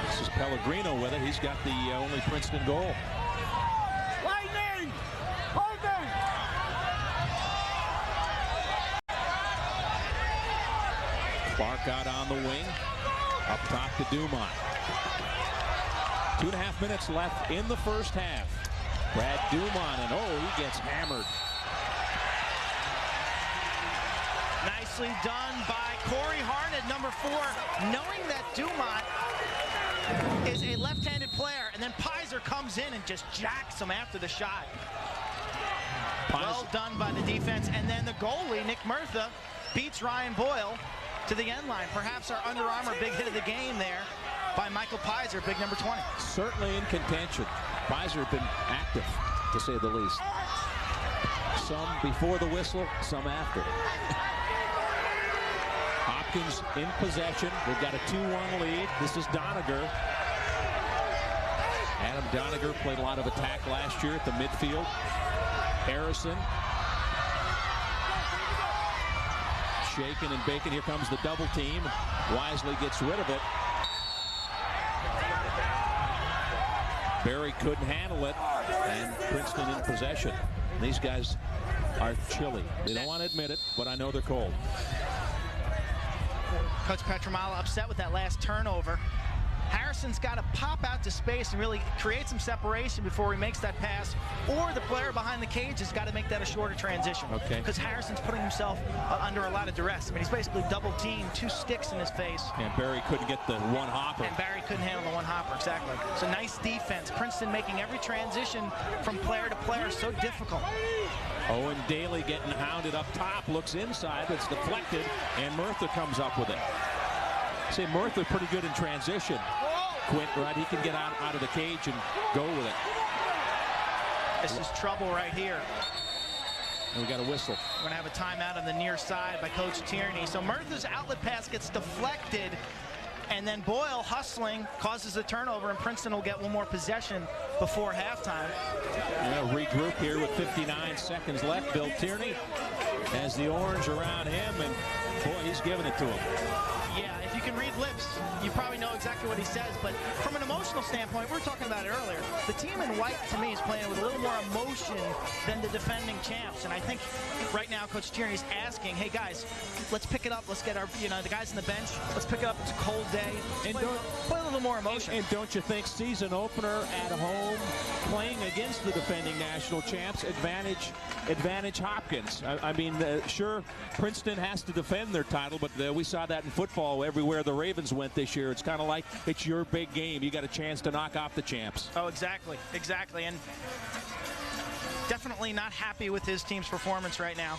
This is Pellegrino with it. He's got the only Princeton goal. Lightning! Lightning! Clark out on the wing. Up top to Dumont. 2.5 minutes left in the first half. Brad Dumont, and he gets hammered. Nicely done by Corey Harned, number 4, knowing that Dumont is a left-handed player, and then Pizer comes in and just jacks him after the shot. Well done by the defense, and then the goalie, Nick Murtha, beats Ryan Boyle to the end line. Perhaps our Under Armour big hit of the game there by Michael Pizer, big number 20. Certainly in contention. Pizer had been active, to say the least. Some before the whistle, some after. Hopkins in possession. They've got a 2-1 lead. This is Doniger. Adam Doniger played a lot of attack last year at the midfield. Harrison. Shaken and Bacon. Here comes the double team. Wisely gets rid of it. Barry couldn't handle it, and Princeton in possession. These guys are chilly. They don't want to admit it, but I know they're cold. Coach Petramala upset with that last turnover. Harrison's got to pop out to space and really create some separation before he makes that pass, or the player behind the cage has got to make that a shorter transition. Okay. Because Harrison's putting himself under a lot of duress. I mean, he's basically double teamed, 2 sticks in his face. And Barry couldn't get the one hopper. And Barry couldn't handle the one hopper, exactly. So nice defense. Princeton making every transition from player to player so difficult. Owen Daly getting hounded up top, looks inside, it's deflected, and Murtha comes up with it. See, Murtha pretty good in transition. Quint, right, he can get out of the cage and go with it. This is trouble right here. And we got a whistle. We're going to have a timeout on the near side by Coach Tierney. So Murtha's outlet pass gets deflected, and then Boyle hustling causes a turnover, and Princeton will get one more possession before halftime. Yeah, regroup here with 59 seconds left. Bill Tierney has the orange around him, and boy, he's giving it to him. Yeah, if you can read lips, you probably know exactly what he says, but from an emotional standpoint, we were talking about it earlier, the team in white, to me, is playing with a little more emotion than the defending champs, and I think right now Coach Tierney's asking, hey guys, let's pick it up, let's get our, the guys on the bench, let's pick it up, it's a cold day, and play a little more emotion. And don't you think season opener at home, playing against the defending national champs, advantage Hopkins. I mean, sure, Princeton has to defend their title, but we saw that in football everywhere the Ravens went this year. It's kind of like it's your big game. You got a chance to knock off the champs. Oh, exactly, and definitely not happy with his team's performance right now.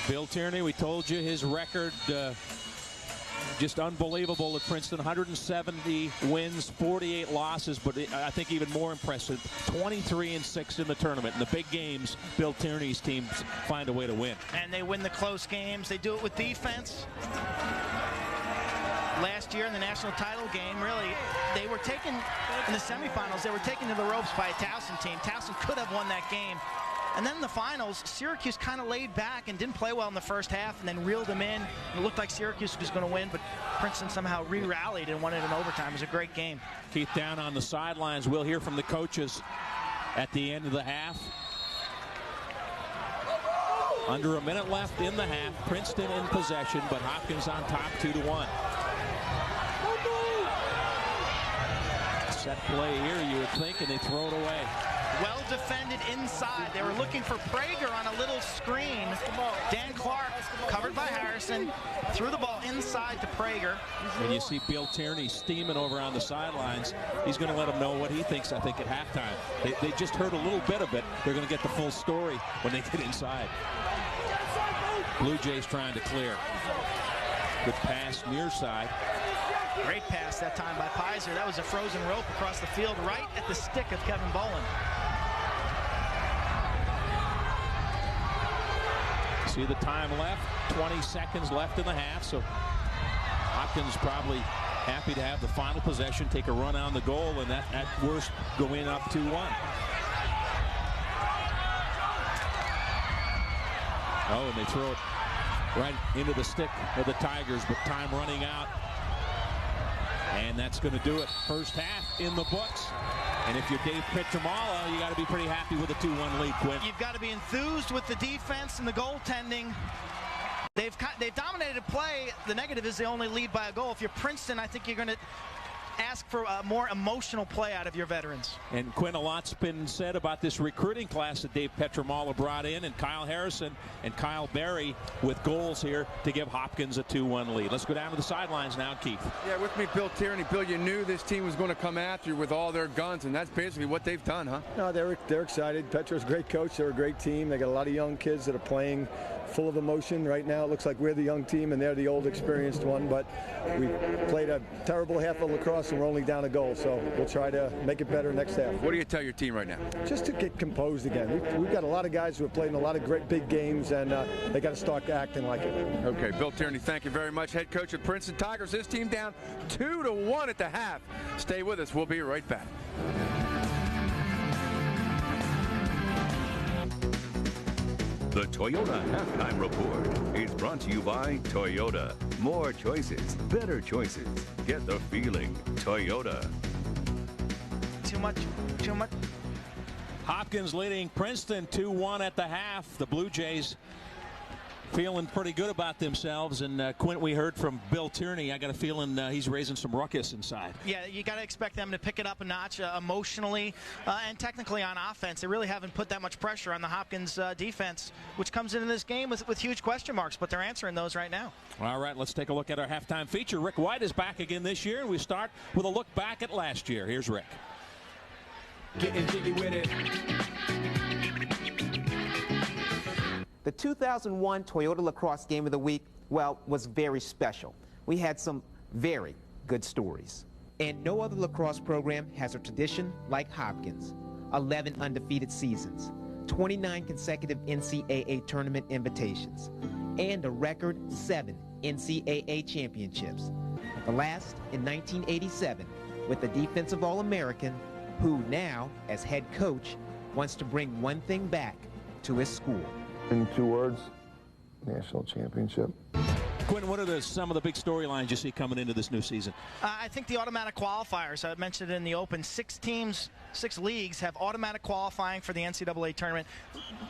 Bill Tierney, we told you his record just unbelievable at Princeton. 170 wins, 48 losses, but I think even more impressive, 23-6 in the tournament. In the big games, Bill Tierney's teams find a way to win. And they win the close games. They do it with defense. Last year in the national title game, really, they were taken in the semifinals. They were taken to the ropes by a Towson team. Towson could have won that game. And then in the finals, Syracuse kind of laid back and didn't play well in the first half, and then reeled them in. It looked like Syracuse was going to win, but Princeton somehow re-rallied and won it in overtime. It was a great game. Keith down on the sidelines. We'll hear from the coaches at the end of the half. Under a minute left in the half. Princeton in possession, but Hopkins on top 2-1. Set play here, you would think, and they throw it away. Well defended inside. They were looking for Prager on a little screen. Dan Clark, covered by Harrison, threw the ball inside to Prager. And you see Bill Tierney steaming over on the sidelines. He's going to let them know what he thinks, I think, at halftime. They just heard a little bit of it. They're going to get the full story when they get inside. Blue Jays trying to clear. Good pass near side. Great pass that time by Pizer. That was a frozen rope across the field right at the stick of Kevin Boland. See the time left, 20 seconds left in the half, so Hopkins probably happy to have the final possession, take a run on the goal, and that at worst go in up 2-1. Oh, and they throw it right into the stick of the Tigers, but time running out. And that's going to do it. First half in the books. And if you're Dave Petromala, you got to be pretty happy with a 2-1 lead, Quinn. You've got to be enthused with the defense and the goaltending. They've dominated play. The negative is they only lead by a goal. If you're Princeton, I think you're going to ask for a more emotional play out of your veterans. And Quinn, a lot's been said about this recruiting class that Dave Petromala brought in, and Kyle Harrison and Kyle Berry with goals here to give Hopkins a 2-1 lead. Let's go down to the sidelines now, Keith. Yeah, with me, Bill Tierney. Bill, you knew this team was going to come after you with all their guns, and that's basically what they've done, huh? No, they're excited. Petro's a great coach. They're a great team. They got a lot of young kids that are playing full of emotion. Right now it looks like we're the young team and they're the old experienced one, but we played a terrible half of lacrosse and we're only down a goal, so we'll try to make it better next half. What do you tell your team right now? Just to get composed again. We've got a lot of guys who have played in a lot of great big games, and they got to start acting like it. Okay, Bill Tierney, thank you very much. Head coach of Princeton Tigers. His team down 2-1 at the half. Stay with us. We'll be right back. The Toyota Halftime Report is brought to you by Toyota. More choices, better choices. Get the feeling. Toyota. Too much. Hopkins leading Princeton 2-1 at the half. The Blue Jays feeling pretty good about themselves, and Quint, we heard from Bill Tierney. I got a feeling he's raising some ruckus inside. Yeah, you got to expect them to pick it up a notch emotionally and technically on offense. They really haven't put that much pressure on the Hopkins defense, which comes into this game with huge question marks, but they're answering those right now. All right, let's take a look at our halftime feature. Rick White is back again this year, and we start with a look back at last year. Here's Rick. Getting jiggy with it. The 2001 Toyota Lacrosse Game of the Week, well, was very special. We had some very good stories. And no other lacrosse program has a tradition like Hopkins. 11 undefeated seasons, 29 consecutive NCAA tournament invitations, and a record 7 NCAA championships. The last in 1987 with the defensive All-American, who now, as head coach, wants to bring one thing back to his school. In 2 words, national championship. Quinn, what are some of the big storylines you see coming into this new season? I think the automatic qualifiers. I mentioned it in the open. 6 teams, 6 leagues have automatic qualifying for the NCAA tournament,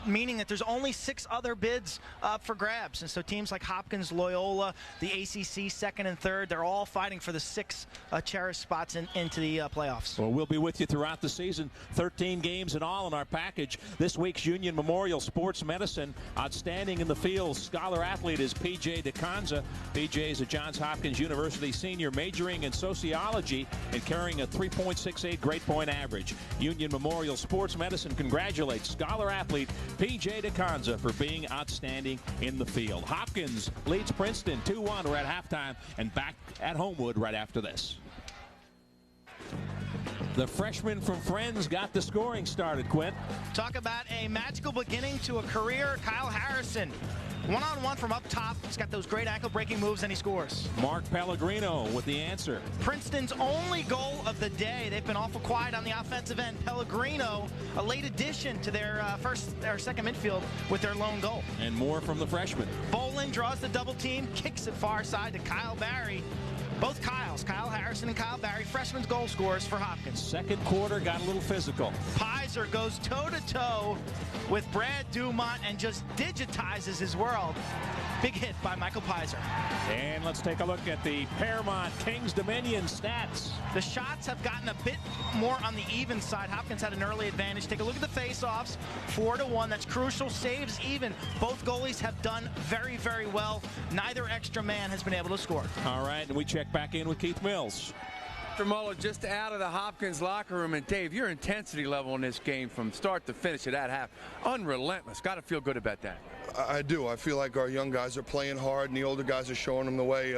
meaning that there's only 6 other bids for grabs. And so teams like Hopkins, Loyola, the ACC, 2nd and 3rd, they're all fighting for the 6 cherished spots into the playoffs. Well, we'll be with you throughout the season. 13 games in all in our package. This week's Union Memorial Sports Medicine. Outstanding in the field scholar athlete is P.J. DeConza. PJ is a Johns Hopkins University senior majoring in sociology and carrying a 3.68 grade point average. Union Memorial Sports Medicine congratulates scholar athlete P.J. DeConza for being outstanding in the field. Hopkins leads Princeton 2-1. We're at halftime and back at Homewood right after this. The freshman from Friends got the scoring started, Quint. Talk about a magical beginning to a career. Kyle Harrison, one-on-one from up top. He's got those great ankle-breaking moves, and he scores. Mark Pellegrino with the answer. Princeton's only goal of the day. They've been awful quiet on the offensive end. Pellegrino, a late addition to their second midfield with their lone goal. And more from the freshman. Bolin draws the double team, kicks it far side to Kyle Barry. Both Kyles, Kyle Harrison and Kyle Barry, freshman's goal scorers for Hopkins. Second quarter got a little physical. Pizer goes toe-to-toe with Brad Dumont and just digitizes his world. Big hit by Michael Pizer. And let's take a look at the Paramount Kings Dominion stats. The shots have gotten a bit more on the even side. Hopkins had an early advantage. Take a look at the face-offs. 4-1. That's crucial. Saves even. Both goalies have done very, very well. Neither extra man has been able to score. All right, and we check back in with Keith Mills. Mr. Muller just out of the Hopkins locker room. And Dave, your intensity level in this game from start to finish of that half, unrelentless. Got to feel good about that. I do. I feel like our young guys are playing hard, and the older guys are showing them the way.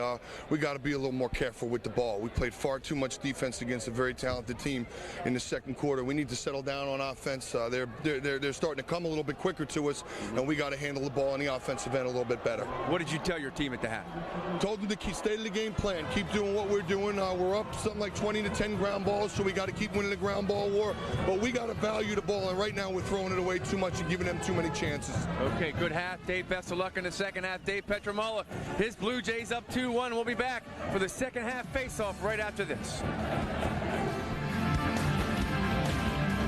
We got to be a little more careful with the ball. We played far too much defense against a very talented team in the second quarter. We need to settle down on offense. They're starting to come a little bit quicker to us, and we got to handle the ball on the offensive end a little bit better. What did you tell your team at the half? Told them to stay to the game plan. Keep doing what we're doing. We're up something like 20 to 10 ground balls, so we got to keep winning the ground ball war. But we got to value the ball, and right now we're throwing it away too much and giving them too many chances. Okay, good half. Dave, best of luck in the second half. Dave Petromola, his Blue Jays up 2-1. We'll be back for the second half face-off right after this.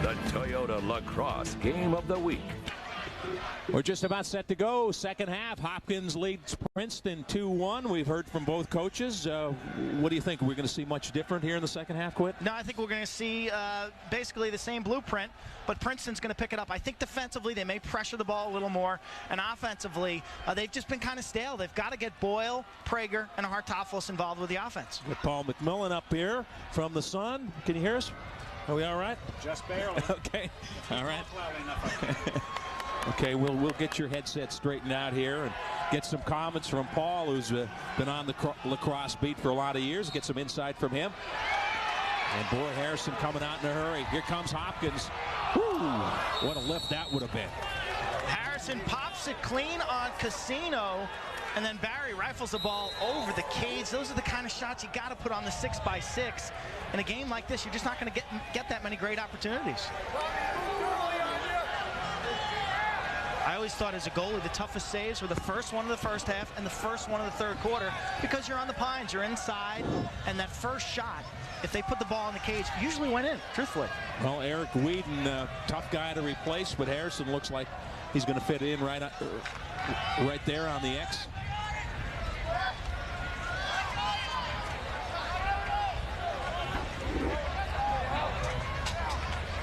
The Toyota Lacrosse Game of the Week. We're just about set to go. Second half, Hopkins leads Princeton 2-1. We've heard from both coaches. What do you think? Are we going to see much different here in the second half, Quit? No, I think we're going to see basically the same blueprint, but Princeton's going to pick it up. I think defensively they may pressure the ball a little more, and offensively they've just been kind of stale. They've got to get Boyle, Prager, and Hartofelis involved with the offense. With Paul McMillan up here from the Sun. Can you hear us? Are we all right? Just barely. Okay. All right. Okay, we'll get your headset straightened out here and get some comments from Paul, who's been on the lacrosse beat for a lot of years. Get some insight from him. And boy, Harrison coming out in a hurry. Here comes Hopkins. Woo, what a lift that would have been. Harrison pops it clean on Casino, and then Barry rifles the ball over the cage. Those are the kind of shots you got to put on the 6x6. In a game like this, you're just not going to get that many great opportunities. I always thought as a goalie the toughest saves were the first one of the first half and the first one of the third quarter, because you're on the pines, you're inside, and that first shot, if they put the ball in the cage, usually went in, truthfully. Well, Eric Whedon, tough guy to replace, but Harrison looks like he's going to fit in right there on the X.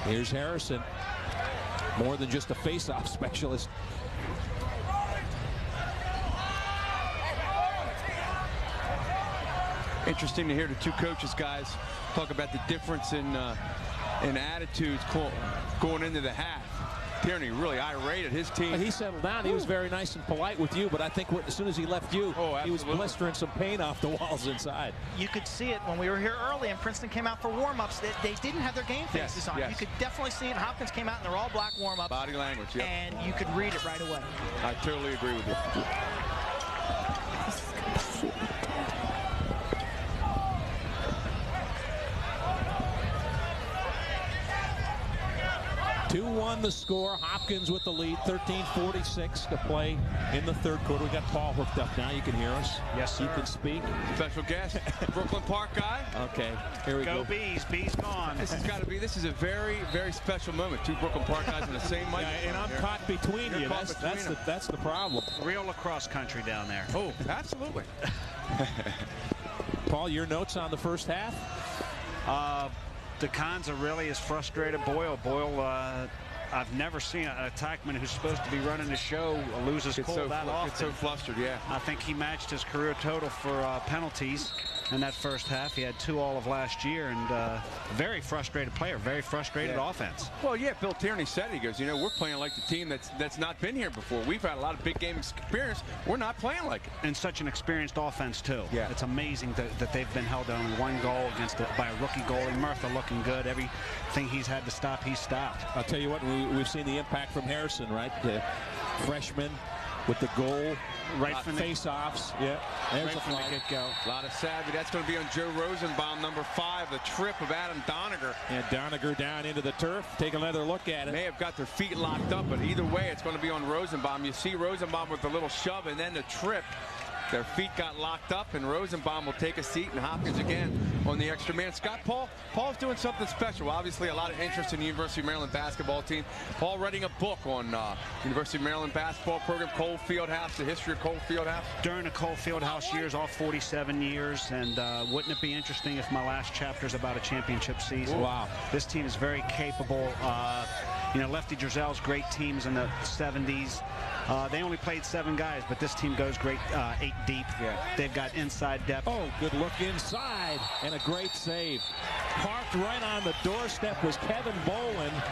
Here's Harrison. More than just a face-off specialist. Interesting to hear the two coaches, guys, talk about the difference in attitudes going into the half. Tierney really irate at his team. He settled down. He was very nice and polite with you, but I think as soon as he left you, he was blistering some paint off the walls inside. You could see it when we were here early and Princeton came out for warm-ups. They didn't have their game faces on. Yes. You could definitely see it. Hopkins came out in their all-black warm-ups. Body language, yep. And you could read it right away. I totally agree with you. 2-1 the score. Hopkins with the lead. 13:46 to play in the third quarter. We got Paul hooked up now. You can hear us. Yes, sir. You can speak. Special guest, Brooklyn Park guy. Okay, here we go. Go Bees. Bees gone. This has got to be. This is a very, very special moment. Two Brooklyn Park guys in the same mic. And I'm caught between you. That's the problem. Real lacrosse country down there. Oh, absolutely. Paul, your notes on the first half? DeConza really is frustrated. Boyle, I've never seen an attackman who's supposed to be running the show lose his cool that often. Gets so flustered, yeah. I think he matched his career total for penalties in that first half. He had 2 all of last year, and very frustrated player, very frustrated offense. Well, yeah, Bill Tierney said, he goes, you know, we're playing like the team that's not been here before. We've had a lot of big game experience. We're not playing like it. And such an experienced offense, too. Yeah. It's amazing that they've been held to only 1 goal by a rookie goalie. Murtha looking good. Everything he's had to stop, he's stopped. I'll tell you what, we've seen the impact from Harrison, right? The freshman with the goal. Right from face-offs. Yeah, there's right a flag. The get-go. A lot of savvy. That's going to be on Joe Rosenbaum, number 5, the trip of Adam Doniger. And Doniger down into the turf. Take another look at it. May have got their feet locked up, but either way, it's going to be on Rosenbaum. You see Rosenbaum with the little shove and then the trip. Their feet got locked up, and Rosenbaum will take a seat, and Hopkins again on the extra man. Scott, Paul's doing something special. Obviously, a lot of interest in the University of Maryland basketball team. Paul writing a book on University of Maryland basketball program, Cole Fieldhouse, the history of Cole Fieldhouse. During the Cole Fieldhouse years, all 47 years, and wouldn't it be interesting if my last chapter is about a championship season? Wow. This team is very capable. You know, Lefty Drizel's great teams in the 70s. They only played 7 guys, but this team goes great 8 deep. Yeah. They've got inside depth. Oh, good look inside and a great save. Parked right on the doorstep was Kevin Boland,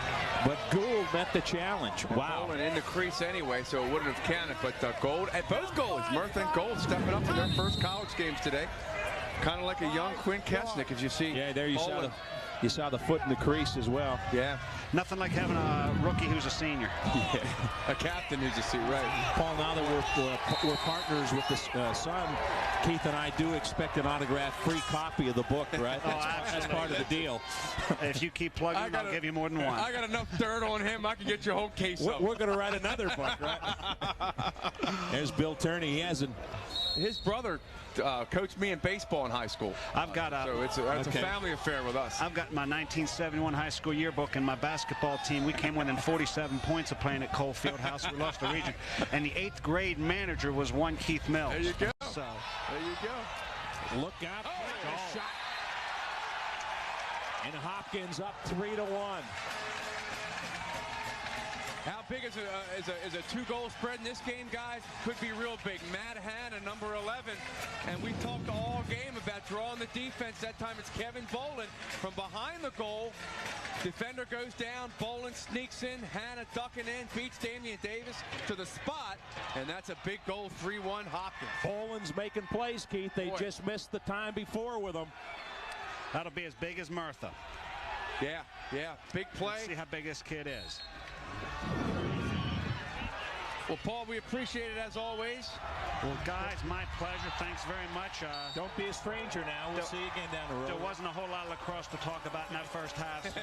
but Gould met the challenge. Wow. Boland in the crease anyway, so it wouldn't have counted. But Gould, and both goalies, Murtha and Gould, stepping up in their first college games today. Kind of like a young Quinn Kesnick, as you see. Yeah, there you saw the foot in the crease as well. Yeah. Nothing like having a rookie who's a senior. Yeah. A captain who's a senior, right. Paul, now that we're partners with the Sun, Keith and I do expect an autographed free copy of the book, right? That's part of the deal. If you keep plugging, I'll give you more than one. I got enough dirt on him. I can get your whole case up. We're going to write another book, right? There's Bill Turney. He hasn't. His brother coached me in baseball in high school. I've got so it's a family affair with us. I've got my 1971 high school yearbook, and my basketball team, we came within 47 points of playing at Cole Fieldhouse. We lost the region. And the 8th grade manager was one Keith Mills. There you go. So there you go. Look out. Shot. And Hopkins up 3-1. How big is a 2-goal spread in this game, guys? Could be real big. Matt Hanna, number 11. And we talked all game about drawing the defense. That time it's Kevin Boland from behind the goal. Defender goes down. Boland sneaks in. Hanna ducking in. Beats Damian Davis to the spot. And that's a big goal, 3-1 Hopkins. Boland's making plays, Keith. They just missed the time before with him. That'll be as big as Murtha. Yeah, big play. Let's see how big this kid is. Well, Paul, we appreciate it as always. Well, guys, my pleasure. Thanks very much. Don't be a stranger now. We'll see you again down the road. There wasn't a whole lot of lacrosse to talk about in that first half, so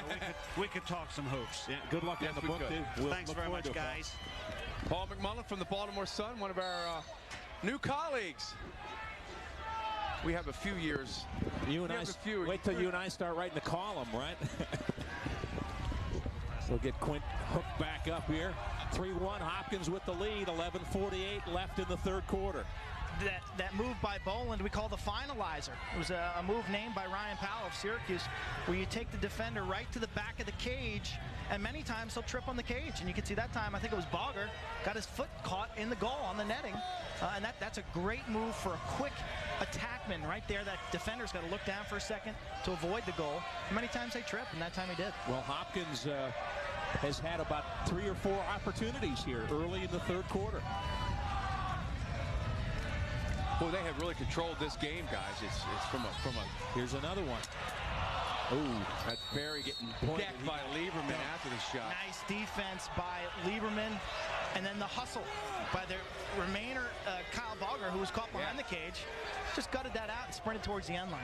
we could talk some hoops. Yeah, good luck on the book, too. Thanks very much, guys. Paul McMullen from the Baltimore Sun, one of our new colleagues. We have a few years. Wait till you and I start writing the column, right? We'll get Quint hooked back up here. 3-1, Hopkins with the lead. 11:48 left in the third quarter. That move by Boland we call the finalizer. It was a move named by Ryan Powell of Syracuse, where you take the defender right to the back of the cage, and many times he'll trip on the cage. And you can see that time, I think it was Bogger, got his foot caught in the goal on the netting. And that's a great move for a quick attackman right there. That defender's got to look down for a second to avoid the goal. Many times they trip, and that time he did. Well, Hopkins has had about 3 or 4 opportunities here early in the third quarter. Well, they have really controlled this game, guys. It's from a. Here's another one. Oh, that's Barry getting decked by Lieberman after the shot. Nice defense by Lieberman, and then the hustle by the remainder, Kyle Bogger, who was caught behind the cage, just gutted that out and sprinted towards the end line.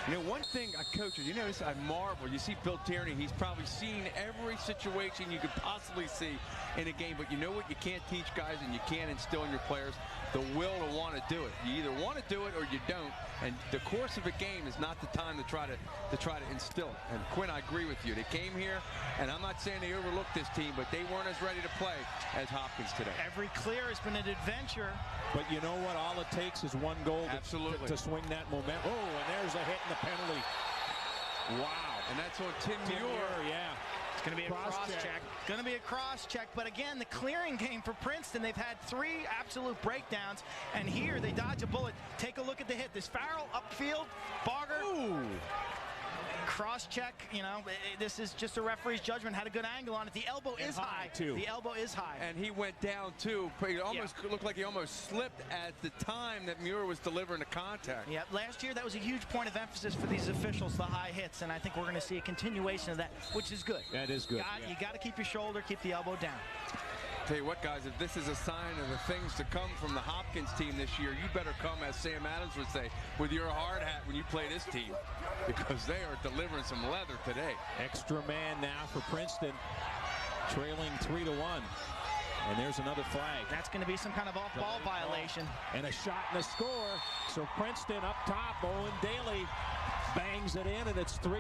You know, one thing, coaches, you notice I marvel. You see Bill Tierney, he's probably seen every situation you could possibly see in a game. But you know what you can't teach guys and you can't instill in your players? The will to want to do it. You either want to do it or you don't. And the course of a game is not the time to try to instill it. And Quinn, I agree with you. They came here, and I'm not saying they overlooked this team, but they weren't as ready to play as Hopkins today. Every clear has been an adventure. But you know what? All it takes is one goal to swing that momentum. Oh, and there's a hit in the penalty. Wow. And that's on Tim Muir. Yeah. It's going to be a cross check. Going to be a cross check. But again, the clearing game for Princeton, they've had 3 absolute breakdowns. And here they dodge a bullet. Take a look at the hit. This Farrell upfield. Bogger. Ooh. Cross check, you know, this is just a referee's judgment. Had a good angle on it. The elbow is high. The elbow is high. And he went down too. It almost looked like he almost slipped at the time that Muir was delivering the contact. Yeah, last year that was a huge point of emphasis for these officials, the high hits, and I think we're going to see a continuation of that, which is good. That is good. You got to keep your shoulder, keep the elbow down. Tell you what, guys, if this is a sign of the things to come from the Hopkins team this year, you better come, as Sam Adams would say, with your hard hat when you play this team, because they are delivering some leather today. Extra man now for Princeton, trailing 3-1. And there's another flag. That's going to be some kind of off-ball violation. And a shot and a score. So Princeton up top, Owen Daly bangs it in, and it's 3-2.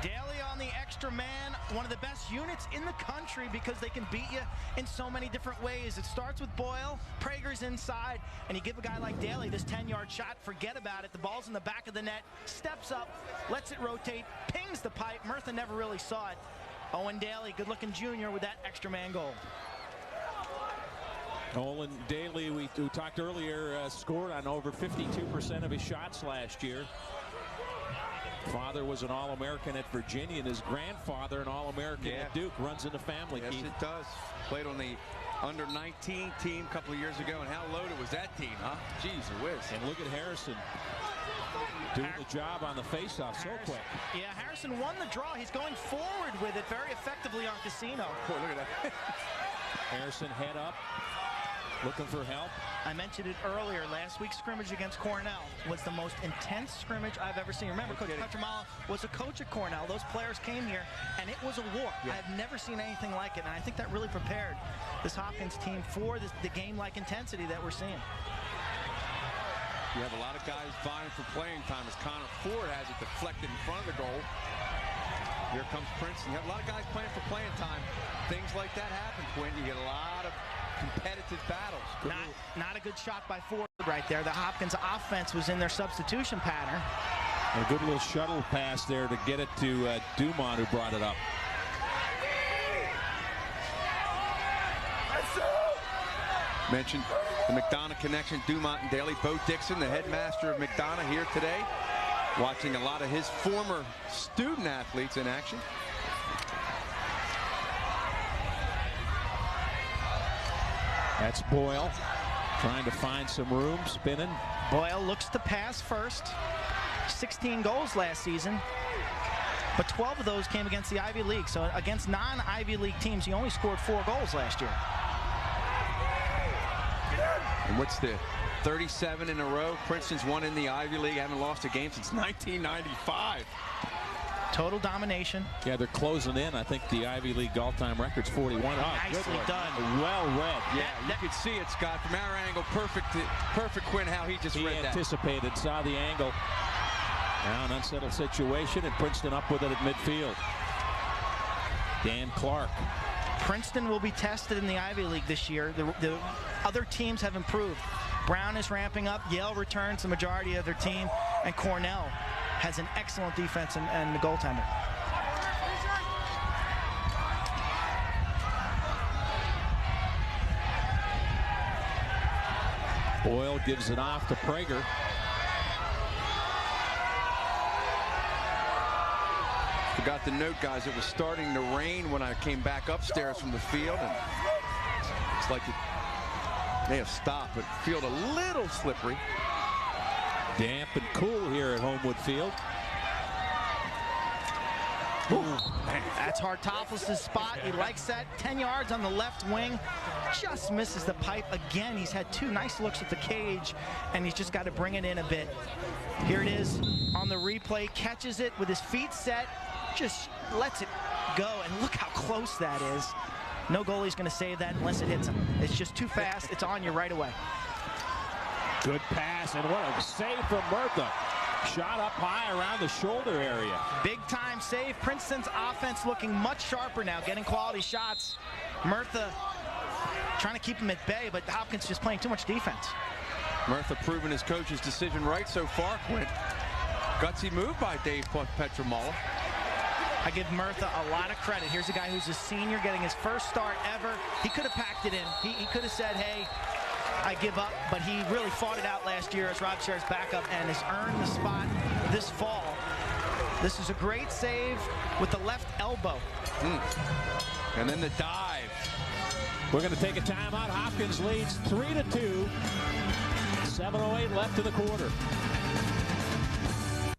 Daly on the extra man, one of the best units in the country because they can beat you in so many different ways. It starts with Boyle, Prager's inside, and you give a guy like Daly this 10-yard shot, forget about it. The ball's in the back of the net, steps up, lets it rotate, pings the pipe. Murtha never really saw it. Owen Daly, good-looking junior with that extra man goal. Olin Daly, we talked earlier, scored on over 52% of his shots last year. Father was an All-American at Virginia, and his grandfather, an All-American at Duke, runs in the family. Yes, Keith. it does. Played on the under-19 team a couple of years ago, and how loaded was that team, huh? Jeez whiz. And look at Harrison doing the job on the faceoff so quick. Yeah, Harrison won the draw. He's going forward with it very effectively on Casino. Boy, look at that. Harrison head up, looking for help. I mentioned it earlier. Last week's scrimmage against Cornell was the most intense scrimmage I've ever seen. Remember, Coach Petramala was a coach at Cornell. Those players came here, and it was a war. Yeah. I've never seen anything like it, and I think that really prepared this Hopkins team for the game-like intensity that we're seeing. You have a lot of guys vying for playing time as Connor Ford has it deflected in front of the goal. Here comes Princeton. You have a lot of guys playing for playing time. Things like that happen, Quinn. You get a lot of competitive battles. Not a good shot by Ford right there. The Hopkins offense was in their substitution pattern. A good little shuttle pass there to get it to Dumont, who brought it up. Mentioned the McDonough connection, Dumont and Daly. Bo Dixon, the headmaster of McDonough, here today, watching a lot of his former student athletes in action. That's Boyle trying to find some room, spinning. Boyle looks to pass first. 16 goals last season, but 12 of those came against the Ivy League. So against non-Ivy League teams, he only scored 4 goals last year. And what's the 37 in a row? Princeton's won in the Ivy League, haven't lost a game since 1995. Total domination. Yeah, they're closing in. I think the Ivy League all-time record's 41. Oh, nicely done. Well read. Yeah, you could see it, Scott, from our angle. Perfect, Quinn, how he just read that. He anticipated, saw the angle. Now an unsettled situation, and Princeton up with it at midfield. Dan Clark. Princeton will be tested in the Ivy League this year. The other teams have improved. Brown is ramping up. Yale returns the majority of their team, and Cornell has an excellent defense and the goaltender. Boyle gives it off to Prager. Forgot to note, guys, it was starting to rain when I came back upstairs from the field, and it's like it may have stopped, but field a little slippery. Damp and cool here at Homewood Field. That's Hartoffels' spot. He likes that. 10 yards on the left wing. Just misses the pipe again. He's had 2 nice looks at the cage, and he's just got to bring it in a bit. Here it is on the replay. Catches it with his feet set. Just lets it go, and look how close that is. No goalie's going to save that unless it hits him. It's just too fast. It's on you right away. Good pass, and what a save from Murtha. Shot up high around the shoulder area. Big time save. Princeton's offense looking much sharper now, getting quality shots. Murtha trying to keep him at bay, but Hopkins just playing too much defense. Murtha proving his coach's decision right so far, Quinn. Gutsy move by Dave Petramala. I give Murtha a lot of credit. Here's a guy who's a senior getting his first start ever. He could have packed it in. He could have said, hey, I give up, but he really fought it out last year as Rob Sherr's backup and has earned the spot this fall. This is a great save with the left elbow. And then the dive. We're going to take a timeout. Hopkins leads 3-2. 7:08 left in the quarter.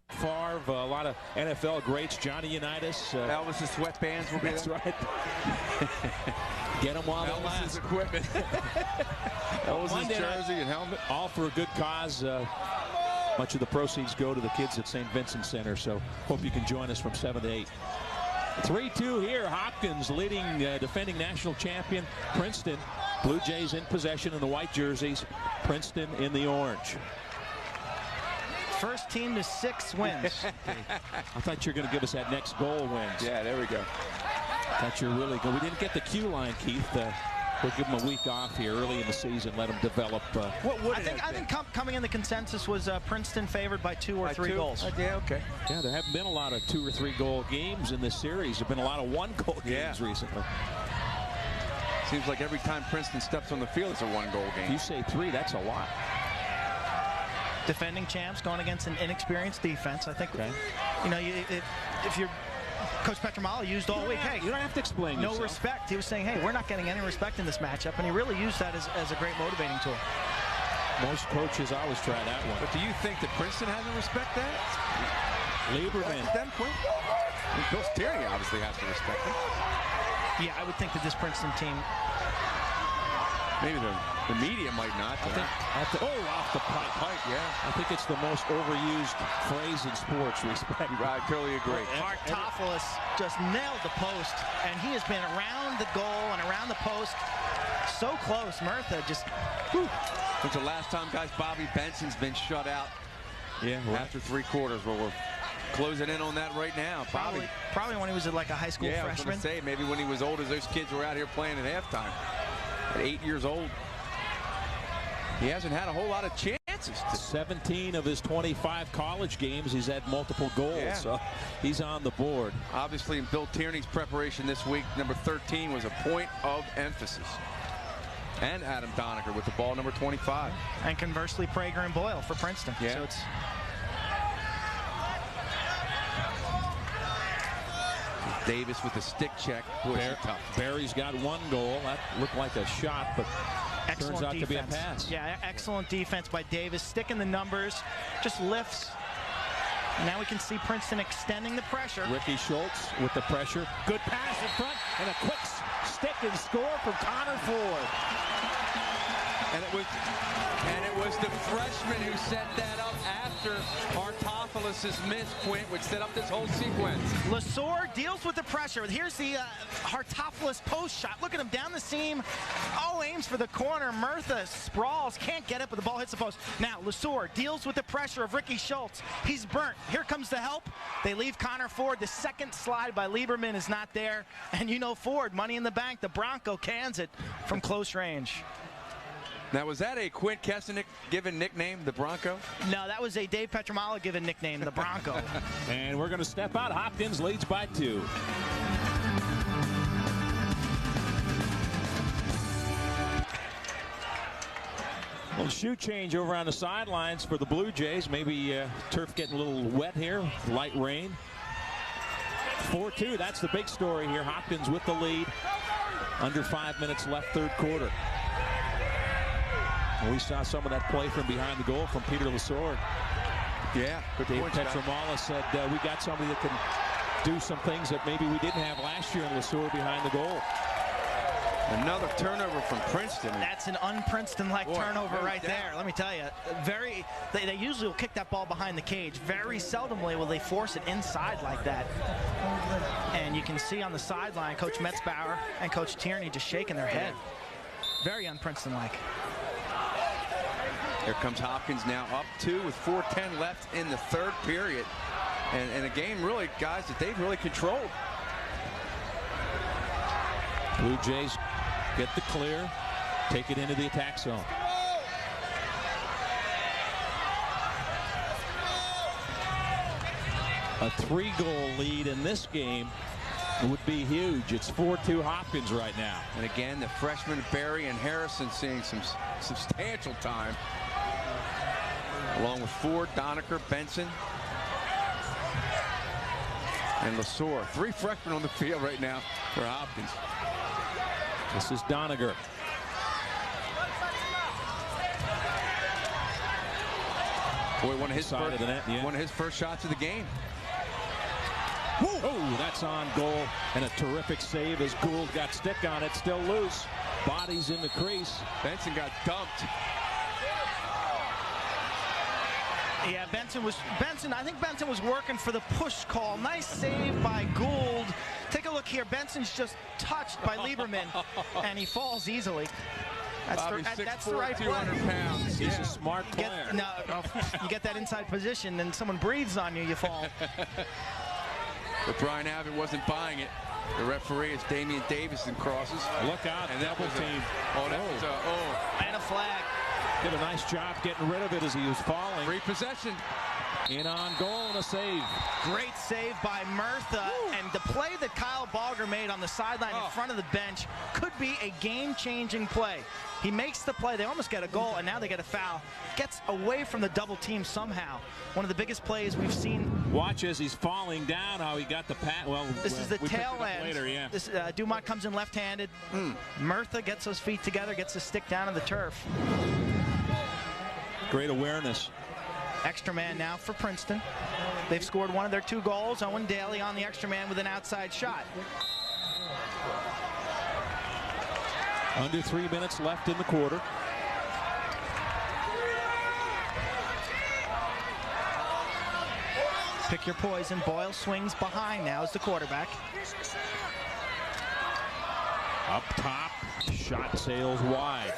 Favre, a lot of NFL greats. Johnny Unitas. Elvis's sweatbands will be That's there. right. Get them while they last. Equipment. Elvis's jersey and helmet. All for a good cause. Much of the proceeds go to the kids at St. Vincent Center, so hope you can join us from 7 to 8. 3-2 here. Hopkins leading defending national champion Princeton. Blue Jays in possession in the white jerseys. Princeton in the orange. First team to 6 wins. I thought you were going to give us that next goal wins. Yeah, there we go. Thought you're really good. We didn't get the cue line, Keith. We'll give them a week off here early in the season. Let them develop. I think coming in the consensus was Princeton favored by 2 or 3 goals. Yeah, okay. Yeah, there haven't been a lot of 2 or 3 goal games in this series. There have been a lot of 1 goal games recently. Seems like every time Princeton steps on the field, it's a one-goal game. If you say 3, that's a lot. Defending champs going against an inexperienced defense. I think, you know, if you're Coach Petromala used all week, hey, you don't have to explain no yourself. respect. He was saying, hey, we're not getting any respect in this matchup, and he really used that as a great motivating tool. Most coaches always try that one. But do you think that Princeton hasn't respect that? Lieberman. At that point, Bill Tierney obviously has to respect it. Yeah, I would think that this Princeton team. Maybe the media might not. Off the pipe. Yeah. I think it's the most overused phrase in sports, respect. I totally agree. Hartopoulos just nailed the post, and he has been around the goal and around the post. So close. Murtha just. Whew. Since the last time, guys, Bobby Benson's been shut out. Yeah. After 3 quarters, well, we're closing in on that right now. Probably when he was like a high school freshman. I was going to say, maybe when he was old as those kids were out here playing at halftime. At 8 years old. He hasn't had a whole lot of chances. 17 of his 25 college games, he's had multiple goals. Yeah. So he's on the board. Obviously, in Bill Tierney's preparation this week, number 13 was a point of emphasis. And Adam Doneker with the ball, number 25. And conversely, Prager and Boyle for Princeton. Yeah. So it's Davis with the stick check. Boy, tough. Barry's got 1 goal. That looked like a shot, but turns out to be a pass. Yeah, excellent defense by Davis. Sticking the numbers, just lifts. Now we can see Princeton extending the pressure. Ricky Schultz with the pressure. Good pass in front, and a quick stick and score from Connor Ford. And it was the freshman who set that up after Hartopoulos' miss, Quint, which set up this whole sequence. Lesor deals with the pressure. Here's the Hartopoulos post shot. Look at him down the seam. Oh, aims for the corner. Murtha sprawls, can't get it, but the ball hits the post. Now Lesor deals with the pressure of Ricky Schultz. He's burnt. Here comes the help. They leave Connor Ford. The second slide by Lieberman is not there. And you know Ford, money in the bank. The Bronco cans it from close range. Now, was that a Quint Kesenick given nickname, the Bronco? No, that was a Dave Petromala given nickname, the Bronco. And we're going to step out. Hopkins leads by 2. Little shoe change over on the sidelines for the Blue Jays. Maybe turf getting a little wet here. Light rain. 4-2. That's the big story here. Hopkins with the lead. Under 5 minutes left, 3rd quarter. We saw some of that play from behind the goal from Peter Lesor. Yeah, good Dave point, Petromala said we got somebody that can do some things that maybe we didn't have last year in Lesor behind the goal. Another turnover from Princeton. That's an un-Princeton-like turnover right there. Let me tell you, they usually will kick that ball behind the cage. Very seldomly will they force it inside like that. And you can see on the sideline, Coach Metzbauer and Coach Tierney just shaking their head. Very un-Princeton-like. Here comes Hopkins now up 2 with 4:10 left in the 3rd period. And a game really, guys, that they've really controlled. Blue Jays get the clear, take it into the attack zone. A 3-goal lead in this game would be huge. It's 4-2 Hopkins right now. And again, the freshmen Barry and Harrison seeing some substantial time. Along with Ford, Doneker, Benson, and Lesor. 3 freshmen on the field right now for Hopkins. This is Doneker. Boy, one of his first shots of the game. Oh, that's on goal, and a terrific save as Gould got stick on it, still loose. Bodies in the crease. Benson got dumped. Yeah, I think Benson was working for the push call. Nice save by Gould. Take a look here. Benson's just touched by Lieberman, and he falls easily. That's the right play. 200 pounds. He's a smart player. You get that inside position, and someone breathes on you, you fall. But Brian Abbott wasn't buying it. The referee is Damian Davis and crosses. Look out, and double team. And a flag. Did a nice job getting rid of it as he was falling. Free possession. In on goal and a save. Great save by Murtha. And the play that Kyle Balger made on the sideline in front of the bench could be a game-changing play. He makes the play. They almost get a goal, and now they get a foul. Gets away from the double team somehow. One of the biggest plays we've seen. Watch as he's falling down, how he got the pat. Well, this is the tail end. Later, yeah. This, Dumont comes in left-handed. Murtha gets those feet together, gets the stick down on the turf. Great awareness. Extra man now for Princeton. They've scored one of their 2 goals. Owen Daly on the extra man with an outside shot. Under 3 minutes left in the quarter. Pick your poison. Boyle swings behind now as the quarterback. Up top, shot sails wide.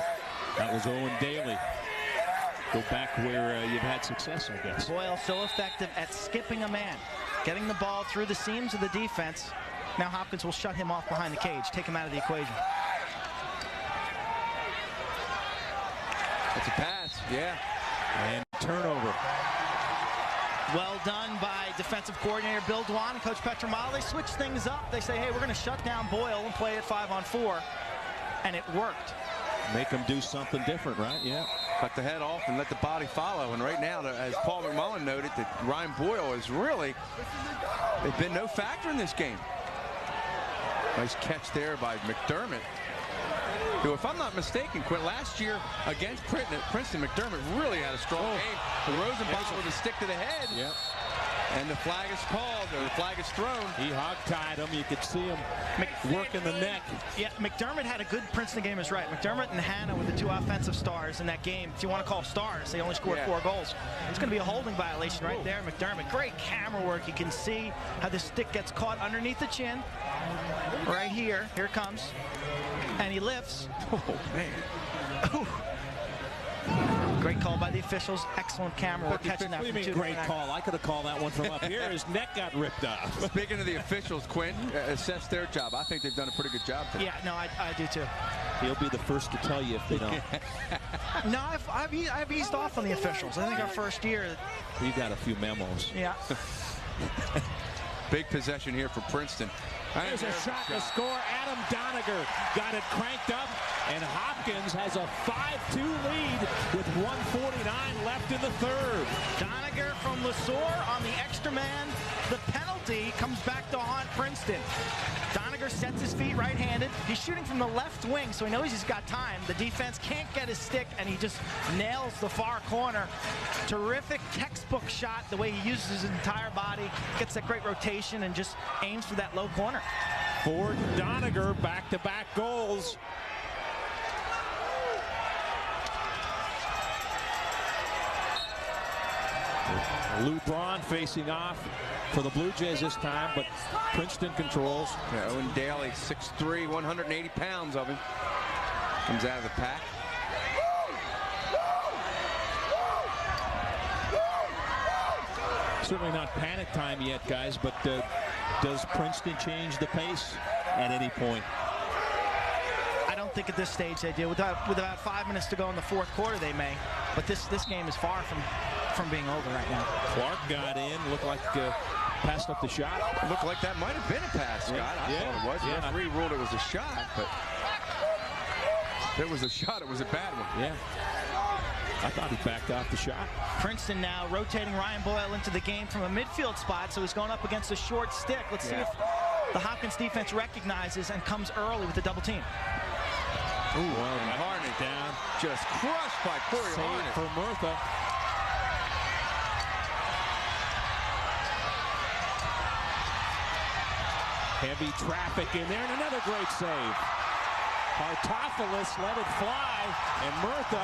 That was Owen Daly. Go back where you've had success, I guess. Boyle so effective at skipping a man, getting the ball through the seams of the defense. Now Hopkins will shut him off behind the cage, take him out of the equation. That's a pass, yeah. And turnover. Well done by defensive coordinator Bill Dumont and Coach Petramala. They switch things up. They say, hey, we're going to shut down Boyle and play it 5-on-4. And it worked. Make them do something different, right? Yeah. Cut the head off and let the body follow. And right now, as Paul McMullen noted, that Ryan Boyle is really, they've been no factor in this game. Nice catch there by McDermott, who, if I'm not mistaken, quit last year against Princeton. McDermott really had a strong game. The Rosenbaum with a stick to the head. Yep. And the flag is called, or the flag is thrown. He hog-tied him. You could see him working the neck. Yeah, McDermott had a good Princeton game, is right. McDermott and Hanna were the 2 offensive stars in that game. If you want to call stars, they only scored 4 goals. It's going to be a holding violation right there, McDermott. Great camera work. You can see how the stick gets caught underneath the chin. Right here. Here it comes. And he lifts. Oh, man. Ooh. Great call by the officials. Excellent camera work catching that. What do you mean great call? I could have called that one from up here. His neck got ripped off. Speaking of the officials, Quentin, assess their job. I think they've done a pretty good job today. Yeah, no, I do too. He'll be the first to tell you if they don't. No, I've eased off on the officials. I think our first year. You got a few memos. Yeah. Big possession here for Princeton. There's a shot to score. Adam Doniger got it cranked up, and Hopkins has a 5-2 lead with 1:49 left in the third. Doniger from LeSueur on the extra man. The penalty comes back to haunt Princeton. Doniger sets his feet right-handed. He's shooting from the left wing, so he knows he's got time. The defense can't get his stick, and he just nails the far corner. Terrific textbook shot, the way he uses his entire body, gets that great rotation, and just aims for that low corner. Ford and Doniger, back-to-back goals. Lou Braun facing off for the Blue Jays this time, but Princeton controls. Yeah, Owen Daly, 6'3", 180 pounds of him. Comes out of the pack. Certainly not panic time yet, guys, but does Princeton change the pace at any point? I don't think at this stage they do. With about 5 minutes to go in the fourth quarter, they may. But this game is far from being over right now. Clark got in, looked like passed up the shot. Looked like that might have been a pass, Scott. I thought it was. The referee ruled it was a shot, but if it was a shot, it was a bad one. Yeah. I thought he backed off the shot. Princeton now rotating Ryan Boyle into the game from a midfield spot, so he's going up against a short stick. Let's see if the Hopkins defense recognizes and comes early with the double team. Ooh, well, Harnett down. Just crushed by Corey Harnett. For Murtha. Heavy traffic in there, and another great save. Hartopoulos let it fly, and Murtha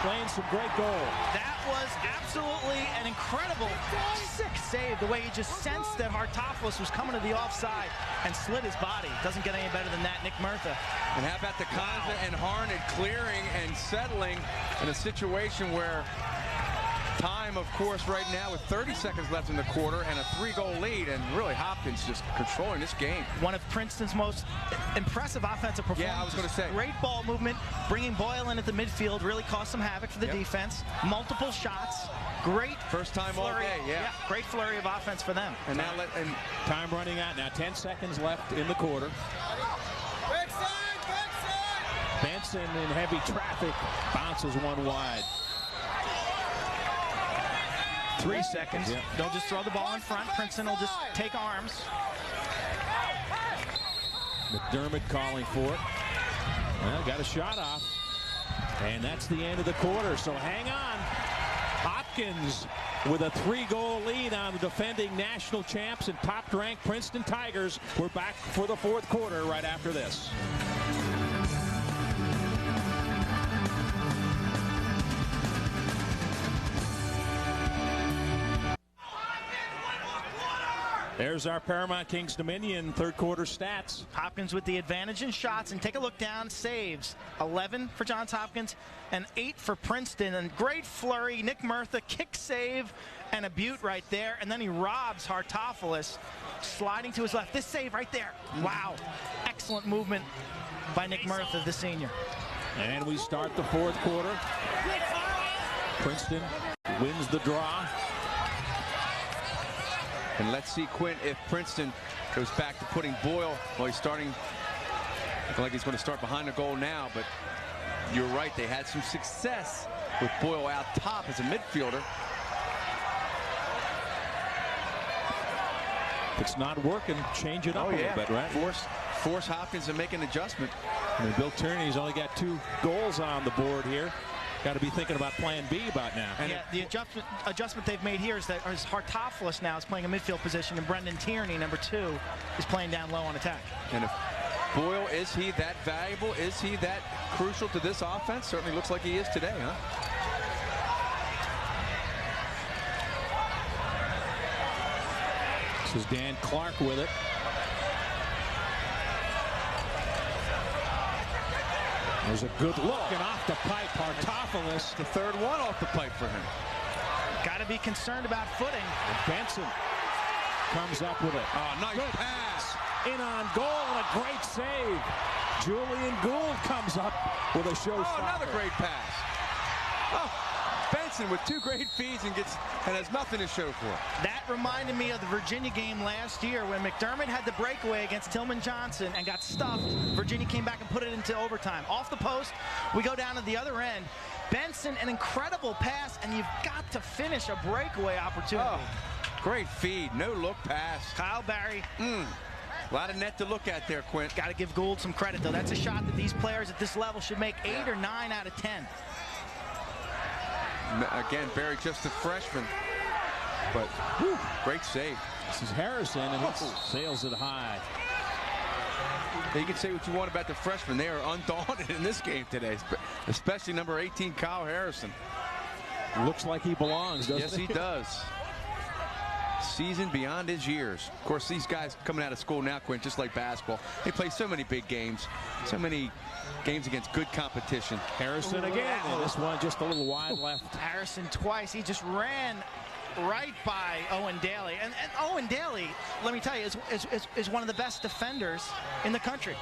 playing some great goal. That was absolutely an incredible sick save, the way he just sensed that Hartopoulos was coming to the offside and slid his body. Doesn't get any better than that, Nick Murtha. And how about the Conza and Harnett clearing and settling in a situation where Time, of course, right now with 30 seconds left in the quarter and a 3-goal lead, and really Hopkins just controlling this game. One of Princeton's most impressive offensive performances. Yeah, I was going to say. Great ball movement, bringing Boyle in at the midfield really caused some havoc for the defense. Multiple shots, great first time flurry, all day, yeah. Great flurry of offense for them. And now time running out now. 10 seconds left in the quarter. Benson in heavy traffic bounces one wide. 3 seconds. Yep. They'll just throw the ball in front. Princeton will just take arms. McDermott calling for it. Well, got a shot off. And that's the end of the quarter. So hang on. Hopkins with a 3-goal lead on the defending national champs and top-ranked Princeton Tigers. We're back for the fourth quarter right after this. There's our Paramount Kings Dominion third quarter stats. Hopkins with the advantage in shots, and take a look down. Saves 11 for Johns Hopkins and 8 for Princeton. And great flurry. Nick Murtha kick save and a butte right there, and then he robs Hartofelis, sliding to his left. This save right there. Wow, excellent movement by Nick Murtha, the senior. And we start the fourth quarter. Princeton wins the draw. And let's see, Quint, if Princeton goes back to putting Boyle. Well, he's starting, looking like he's going to start behind the goal now, but you're right, they had some success with Boyle out top as a midfielder. If it's not working, change it up a little bit, right? Force Hopkins to make an adjustment. I mean, Bill Tierney's only got 2 goals on the board here. Got to be thinking about plan B about now. And the adjustment they've made here is that Hartofelis now is playing a midfield position, and Brendan Tierney, number 2, is playing down low on attack. And if Boyle, is he that valuable? Is he that crucial to this offense? Certainly looks like he is today, huh? This is Dan Clark with it. There's a good look, and off the pipe, Hartofelis. The third one off the pipe for him. Got to be concerned about footing. And Benson comes up with it. Oh, nice pass. In on goal, and a great save. Julian Gould comes up with a showstopper. Oh, another great pass. Oh, Benson with 2 great feeds and has nothing to show for it. That reminded me of the Virginia game last year when McDermott had the breakaway against Tillman Johnson and got stuffed. Virginia came back and put it into overtime. Off the post, we go down to the other end. Benson, an incredible pass, and you've got to finish a breakaway opportunity. Oh, great feed, no look pass. Kyle Barry. A lot of net to look at there, Quint. Got to give Gould some credit, though. That's a shot that these players at this level should make 8 or 9 out of 10. Again, Barry just a freshman, but great save. This is Harrison, and he sails it high. You can say what you want about the freshmen. They are undaunted in this game today, especially number 18, Kyle Harrison. Looks like he belongs, doesn't he? Yes, he does. Seasoned beyond his years. Of course, these guys coming out of school now, Quint, just like basketball, they play so many big games, so many games against good competition. Harrison again, and this one just a little wide left. Harrison twice. He just ran right by Owen Daly. And Owen Daly, let me tell you, is one of the best defenders in the country.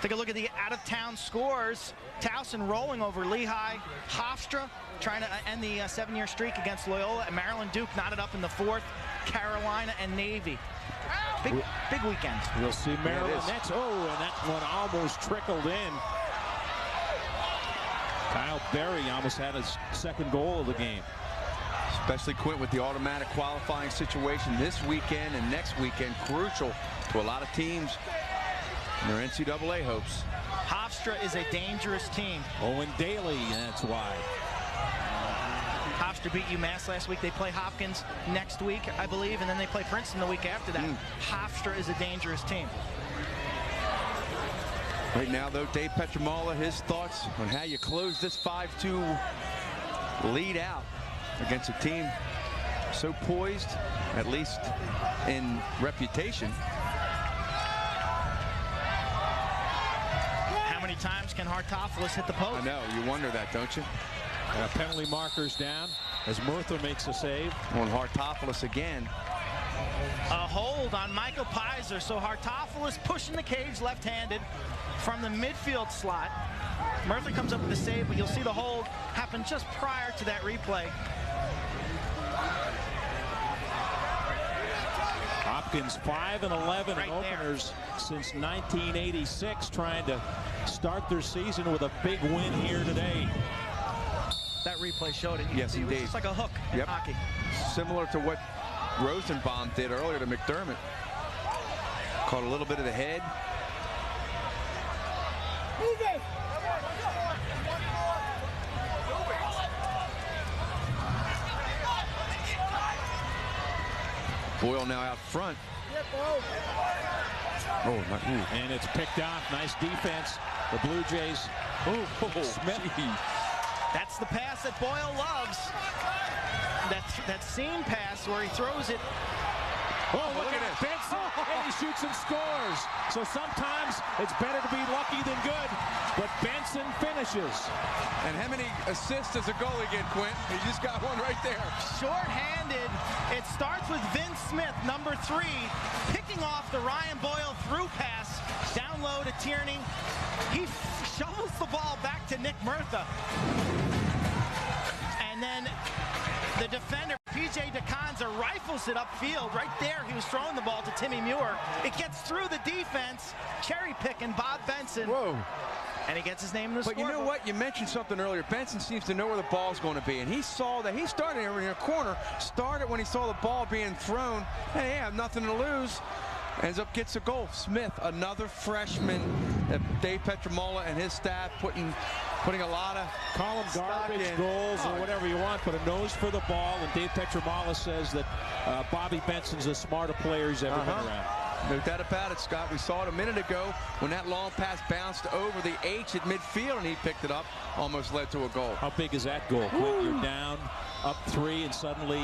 Take a look at the out-of-town scores. Towson rolling over Lehigh. Hofstra trying to end the 7-year streak against Loyola. And Maryland Duke knotted up in the 4th. Carolina and Navy. Big weekend. We'll see Maryland next. Oh, and that one almost trickled in. Kyle Berry almost had his 2nd goal of the game. Especially Quint with the automatic qualifying situation this weekend and next weekend, crucial to a lot of teams in their NCAA hopes. Hofstra is a dangerous team. Owen Daly, that's why. Hofstra beat UMass last week. They play Hopkins next week, I believe, and then they play Princeton the week after that. Hofstra is a dangerous team. Right now, though, Dave Petramala, his thoughts on how you close this 5-2 lead out against a team so poised, at least in reputation. How many times can Hartofelis hit the post? I know, you wonder that, don't you? Penalty markers down. as Murtha makes a save. On Hartopoulos again. A hold on Michael Pizer. So Hartopoulos pushing the cage left-handed from the midfield slot. Murtha comes up with the save, but you'll see the hold happen just prior to that replay. Hopkins 5-11 in openers since 1986, trying to start their season with a big win here today. That replay showed it. Yes, it was indeed. just like a hook in hockey. Similar to what Rosenbaum did earlier to McDermott. Caught a little bit of the head. Boyle now out front. Oh, and it's picked off. Nice defense. The Blue Jays. Smith. That's the pass that Boyle loves. That seam pass where he throws it. Oh, look at it. Benson, and he shoots and scores. So sometimes it's better to be lucky than good, but Benson finishes. And how many assists does a goalie get, Quint? He just got one right there. Short-handed. It starts with Vince Smith, number 3, picking off the Ryan Boyle through pass. Down low to Tierney. He shovels the ball back to Nick Murtha. And then the defender, P.J. DeConza, rifles it upfield. Right there, he was throwing the ball to Timmy Muir. It gets through the defense, cherry-picking Bob Benson. Whoa. And he gets his name in the scorebook. But you know what? You mentioned something earlier. Benson seems to know where the ball's going to be. And he saw that he started in a corner, started when he saw the ball being thrown. Hey, I have nothing to lose. Ends up gets a goal. Smith, another freshman. Dave Petromola and his staff putting a lot of call them garbage goals or whatever you want, but a nose for the ball. And Dave Petromola says that Bobby Benson's the smartest player he's ever been around. No doubt about it, Scott. We saw it a minute ago when that long pass bounced over the H at midfield and he picked it up, almost led to a goal. How big is that goal? Quint, you're down, up 3, and suddenly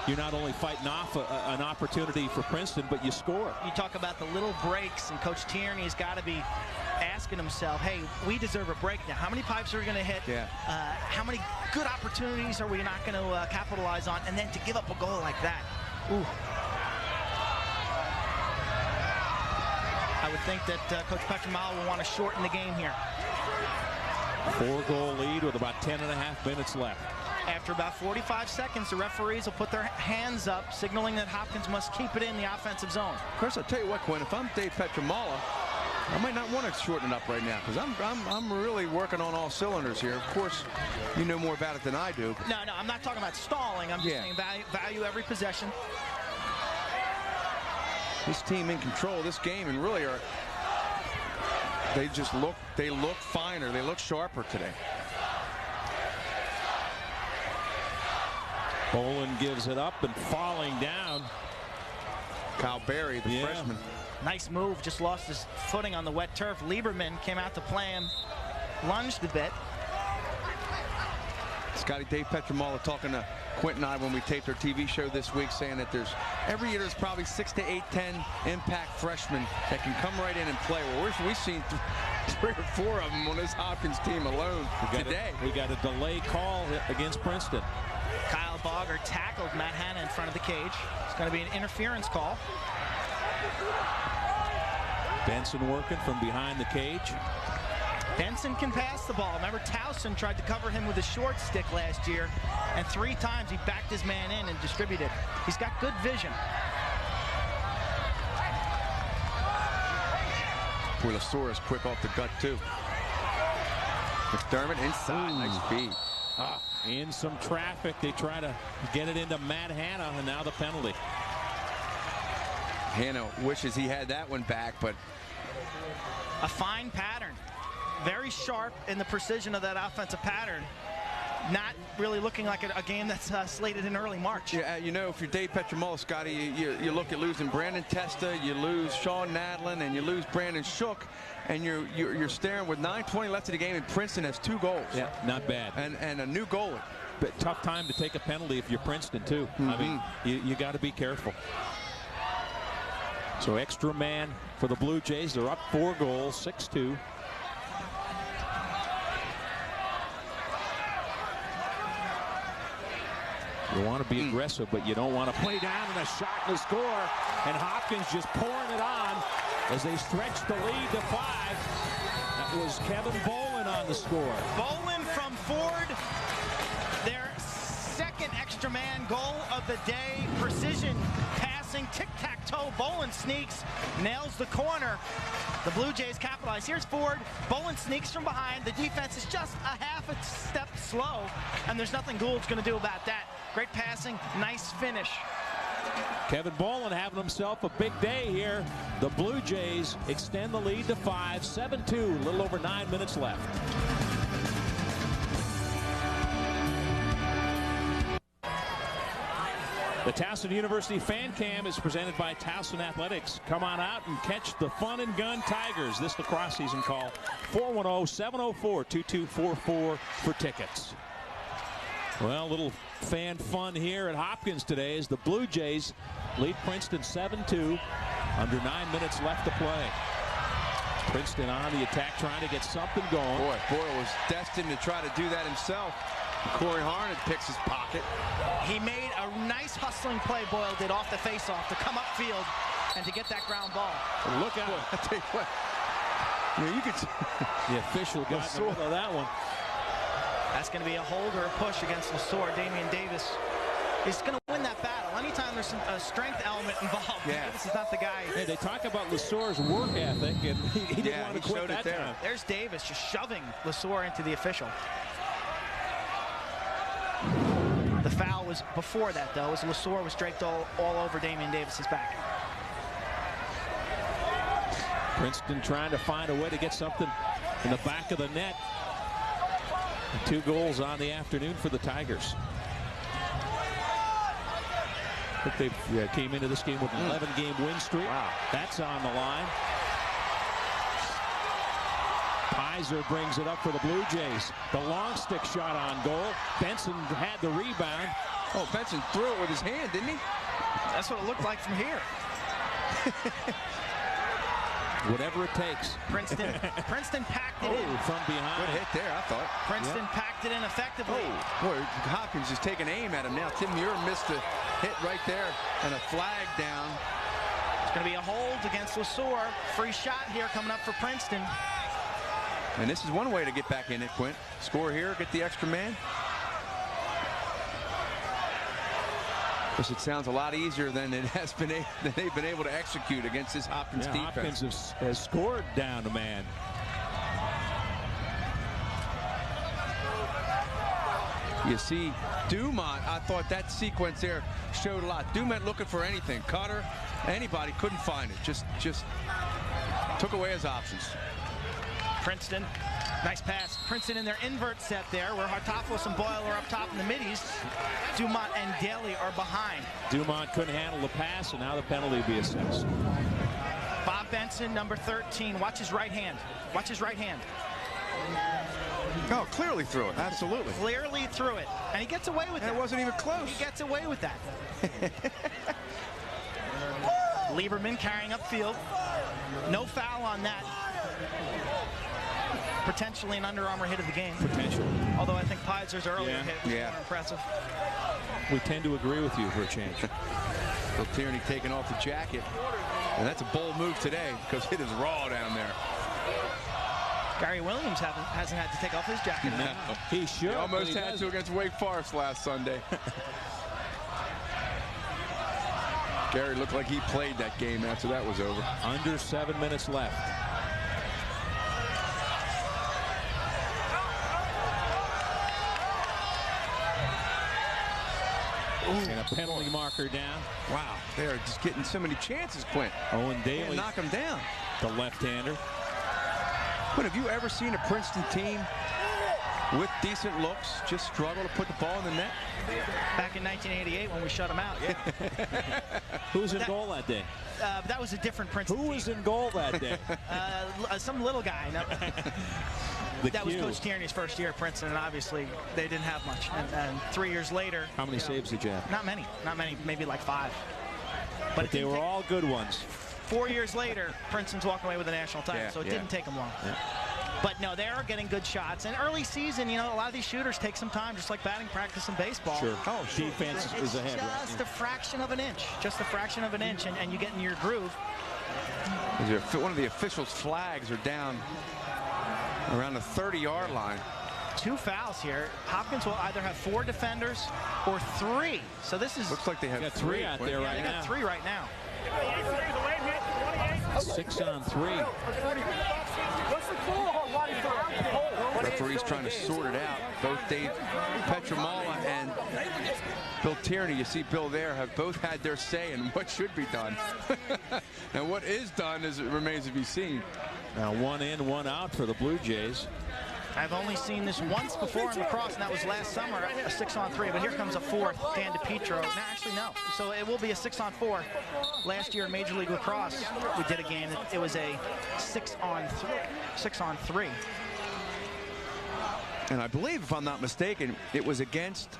you're not only fighting off an opportunity for Princeton, but you score. You talk about the little breaks, and Coach Tierney's got to be asking himself, hey, we deserve a break now. How many pipes are we going to hit? Yeah. How many good opportunities are we not going to capitalize on? And then to give up a goal like that. Ooh. I would think that Coach Petromola will want to shorten the game here. 4-goal lead with about 10.5 minutes left. After about 45 seconds, the referees will put their hands up, signaling that Hopkins must keep it in the offensive zone. Of course, I'll tell you what, Quinn, if I'm Dave Petromola, I might not want to shorten it up right now because I'm really working on all cylinders here. Of course, you know more about it than I do. No, I'm not talking about stalling. I'm just saying value every possession. This team in control of this game and really they look finer. They look sharper today. Boland gives it up and falling down. Kyle Berry, the freshman. Nice move, just lost his footing on the wet turf. Lieberman came out to play him, lunged a bit. Scotty, Dave Petromola talking to Quint and I when we taped our TV show this week, saying that every year there's probably 6 to 8, 10 impact freshmen that can come right in and play. Well, we've seen 3 or 4 of them on this Hopkins team alone today. We got a delay call against Princeton. Kyle Bogger tackled Matt Hanna in front of the cage. It's going to be an interference call. Benson working from behind the cage. Benson can pass the ball. Remember, Towson tried to cover him with a short stick last year, and 3 times he backed his man in and distributed. He's got good vision. Puilasaurus quick off the gut, too. McDermott inside. Nice feed. In some traffic, they try to get it into Matt Hanna, and now the penalty. Hanna wishes he had that one back, but a fine pattern. Very sharp in the precision of that offensive pattern. Not really looking like a game that's slated in early March. Yeah, you know, if you're Dave Petromola, Scotty, you look at losing Brandon Testa, you lose Sean Nadlin, and you lose Brandon Shook, and you're staring with 9:20 left in the game, and Princeton has 2 goals. Yeah, not bad. And a new goalie. But tough time to take a penalty if you're Princeton, too. I mean, you got to be careful. So extra man for the Blue Jays. They're up 4 goals, 6-2. You want to be aggressive, but you don't want to play down and a shot and a score. And Hopkins just pouring it on as they stretch the lead to 5. That was Kevin Bolin on the score. Bolin from Ford, their second extra man goal of the day. Precision passing, tic-tac-toe. Bolin sneaks, nails the corner. The Blue Jays capitalize. Here's Ford. Bolin sneaks from behind. The defense is just a half a step slow, and there's nothing Gould's going to do about that. Great passing, nice finish. Kevin Bolin having himself a big day here. The Blue Jays extend the lead to 5, 7-2, a little over 9 minutes left. The Towson University Fan Cam is presented by Towson Athletics. Come on out and catch the Fun and Gun Tigers this lacrosse season. Call 410-704-2244 for tickets. Well, a little fan fun here at Hopkins today as the Blue Jays lead Princeton 7-2. Under 9 minutes left to play. Princeton on the attack, trying to get something going. Boy, Boyle was destined to try to do that himself. Corey Harnett picks his pocket. He made a nice hustling play, Boyle did, off the faceoff to come upfield and to get that ground ball. Look out. I tell you what. Yeah, you could see. The official got in the middle of that one. That's going to be a hold or a push against LeSoir. Damian Davis is going to win that battle. Anytime there's a strength element involved, Davis is not the guy. Hey, they talk about LeSoir's work ethic, and he didn't want to quit that time. There's Davis just shoving LeSoir into the official. The foul was before that, though, as LeSoir was draped all over Damian Davis's back. Princeton trying to find a way to get something in the back of the net. 2 goals on the afternoon for the Tigers. I think they came into this game with an 11-game win streak. Wow. That's on the line. Pizer brings it up for the Blue Jays. The long stick shot on goal. Benson had the rebound. Oh, Benson threw it with his hand, didn't he? That's what it looked like from here. Whatever it takes. Princeton packed it in. From behind. Good hit there, I thought. Princeton packed it in effectively. Oh, boy, Hopkins is taking aim at him now. Tim Muir missed a hit right there and a flag down. It's going to be a hold against LeSoir. Free shot here coming up for Princeton. And this is one way to get back in it, Quint. Score here, get the extra man. Because it sounds a lot easier than it has been. Than they've been able to execute against this Hopkins defense. Hopkins has scored down a man. You see Dumont, I thought that sequence there showed a lot. Dumont looking for anything. Cutter, anybody, couldn't find it. Just took away his options. Princeton, nice pass. Princeton in their invert set there, where Hartopoulos and Boyle are up top in the middies. Dumont and Daly are behind. Dumont couldn't handle the pass, and now the penalty will be assessed. Bob Benson, number 13. Watch his right hand. Watch his right hand. Oh, clearly threw it. Absolutely. Clearly threw it. And he gets away with it. And it wasn't even close. He gets away with that. Lieberman carrying upfield. No foul on that. Potentially an Under Armour hit of the game. Potential. Although I think Pizer's earlier hit was more impressive. We tend to agree with you for a change. Bill Tierney taking off the jacket. And that's a bold move today because it is raw down there. Gary Williams hasn't had to take off his jacket. No. He should. He almost had to against Wake Forest last Sunday. Gary looked like he played that game after that was over. Under 7 minutes left. And a penalty marker down. Wow, they're just getting so many chances, Quint. Owen Daly. Knock him down. The left-hander. But have you ever seen a Princeton team with decent looks just struggle to put the ball in the net? Back in 1988 when we shut them out, yeah. Who was in goal that day? That was a different Princeton Who was in goal that day? Some little guy. No. That was Coach Tierney's first year at Princeton, and obviously they didn't have much. And 3 years later... How many saves did you have? Not many. Not many. Maybe like 5. But they were all good ones. 4 years later, Princeton's walking away with a national title, so it didn't take them long. Yeah. But no, they are getting good shots. And early season, you know, a lot of these shooters take some time, just like batting practice in baseball. Sure. Oh, defense is ahead. It's just a fraction of an inch. Just a fraction of an inch, and you get in your groove. One of the officials' flags are down around the 30-yard line. 2 fouls here. Hopkins will either have 4 defenders or 3. So this is... Looks like they have 3 out there right now. They got 3 right now. 6 on 3. Referee's trying to sort it out. Both Dave Petramala and Bill Tierney, you see Bill there, have both had their say in what should be done. And what is done remains to be seen. Now 1 in, 1 out for the Blue Jays. I've only seen this once before in lacrosse, and that was last summer, a 6-on-3. But here comes a 4th, Dan DePietro. No, actually, no. So it will be a 6-on-4. Last year in Major League Lacrosse, we did a game that it was a 6-on-3. And I believe, if I'm not mistaken, it was against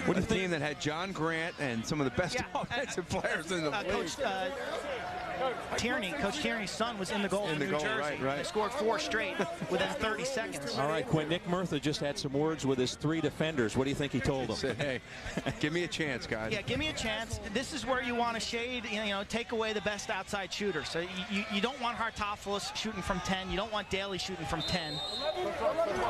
a team that had John Grant and some of the best offensive players in the league. Coach Tierney's son was in the goal for New Jersey. Right. They scored 4 straight within 30 seconds. All right, Quinn. Nick Murtha just had some words with his 3 defenders. What do you think he told them? He said, hey, give me a chance, guys. Yeah, give me a chance. This is where you want to shade, you know, take away the best outside shooters. So you don't want Hartopoulos shooting from 10. You don't want Daly shooting from 10.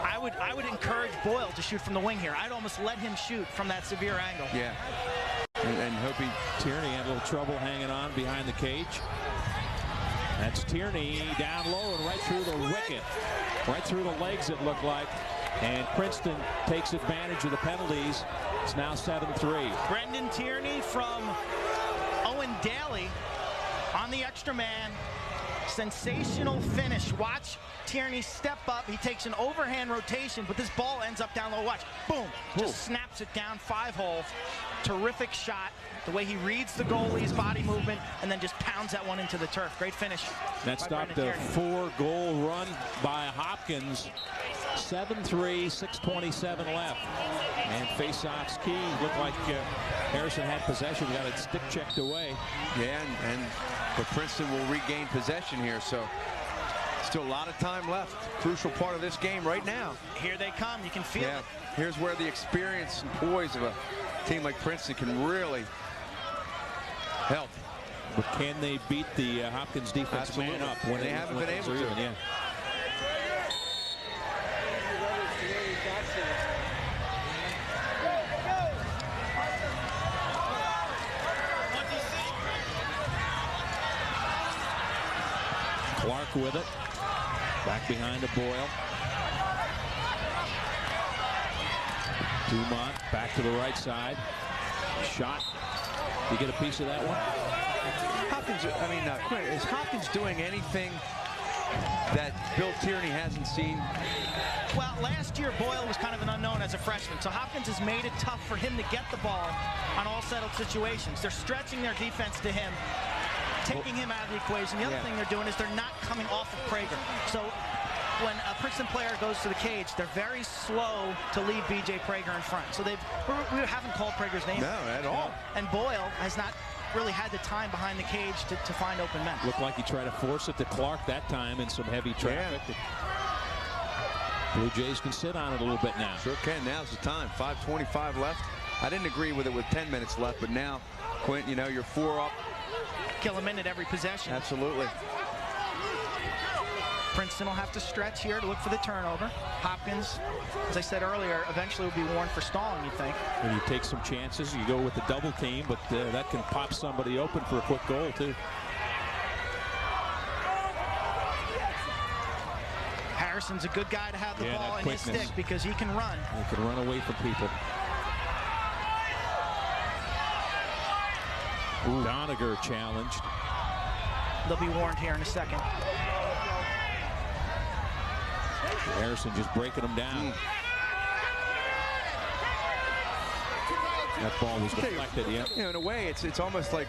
I would encourage Boyle to shoot from the wing here. I'd almost let him shoot from that severe angle. Yeah. And Hopi Tierney had a little trouble hanging on behind the cage. That's Tierney down low and right through the wicket. Right through the legs, it looked like. And Princeton takes advantage of the penalties. It's now 7-3. Brendan Tierney from Owen Daly on the extra man. Sensational finish. Watch Tierney step up. He takes an overhand rotation, but this ball ends up down low. Watch. Boom. Just snaps it down 5-hole. Terrific shot. The way he reads the goalie's body movement and then just pounds that one into the turf. Great finish. That stopped a 4-goal run by Hopkins. 7-3, 6:27 left. And face-off's key. Looked like Harrison had possession. Got it stick checked away. Yeah, but Princeton will regain possession here. So still a lot of time left. Crucial part of this game right now. Here they come. You can feel it. Here's where the experience and poise of a team like Princeton can really help. But can they beat the Hopkins defense man up when they haven't been able to? Yeah. Clark with it. Back behind to Boyle. Dumont back to the right side. Shot. You get a piece of that one? Hopkins, Quinn, is Hopkins doing anything that Bill Tierney hasn't seen? Well, last year Boyle was kind of an unknown as a freshman, so Hopkins has made it tough for him to get the ball on all settled situations. They're stretching their defense to him, taking him out of the equation. The other thing they're doing is they're not coming off of Prager. So when a Princeton player goes to the cage, they're very slow to leave B.J. Prager in front. So we haven't called Prager's name. No, at all. And Boyle has not really had the time behind the cage to find open men. Looked like he tried to force it to Clark that time in some heavy traffic. Yeah. Blue Jays can sit on it a little bit now. Sure can. Now's the time. 5:25 left. I didn't agree with it with 10 minutes left, but now, Quint, you know, you're 4 up. Kill a minute every possession. Absolutely. Princeton will have to stretch here to look for the turnover. Hopkins, as I said earlier, eventually will be warned for stalling, you think. And you take some chances. You go with the double team, but that can pop somebody open for a quick goal, too. Harrison's a good guy to have the ball in his stick because he can run. He can run away from people. Ooh. Doniger challenged. They'll be warned here in a second. Harrison just breaking them down. That ball was deflected, yeah. You know, in a way, it's almost like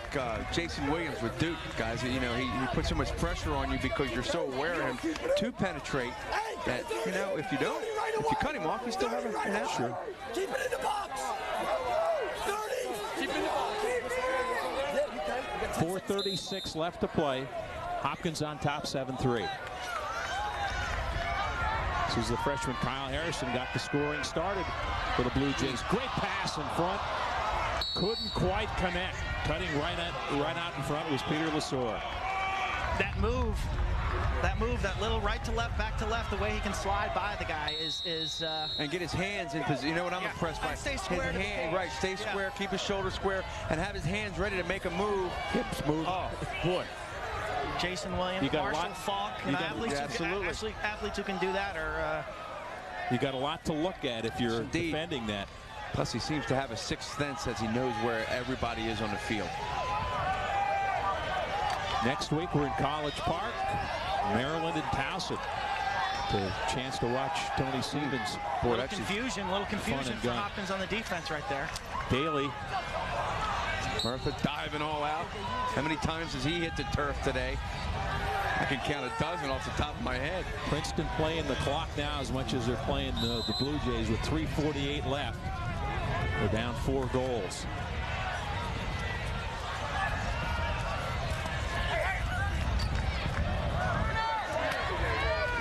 Jason Williams with Duke, guys. You know, he puts so much pressure on you because you're so aware of him to penetrate that, you know, if you cut him off, you still have an out. Sure. Keep it in the box. 30. Keep it in the box. 4:36 left to play. Hopkins on top, 7-3. This is the freshman Kyle Harrison got the scoring started for the Blue Jays. Great pass in front. Couldn't quite connect. Cutting right out in front was Peter Lesor. That move, that little right to left, back to left, the way he can slide by the guy is and get his hands in position. You know what I'm impressed by? Stay square. Right, stay square, keep his shoulders square, and have his hands ready to make a move. Hips move. Oh, boy. Jason Williams, Marshall Falk, athletes who can do that are. You got a lot to look at if you're defending that. Plus, he seems to have a sixth sense as he knows where everybody is on the field. Next week, we're in College Park, Maryland and Towson. A chance to watch Tony Siemens. Boy, little confusion for Hopkins on the defense right there. Daly. Murtha diving all out. How many times has he hit the turf today? I can count a dozen off the top of my head. Princeton playing the clock now as much as they're playing the Blue Jays with 3:48 left. They're down 4 goals.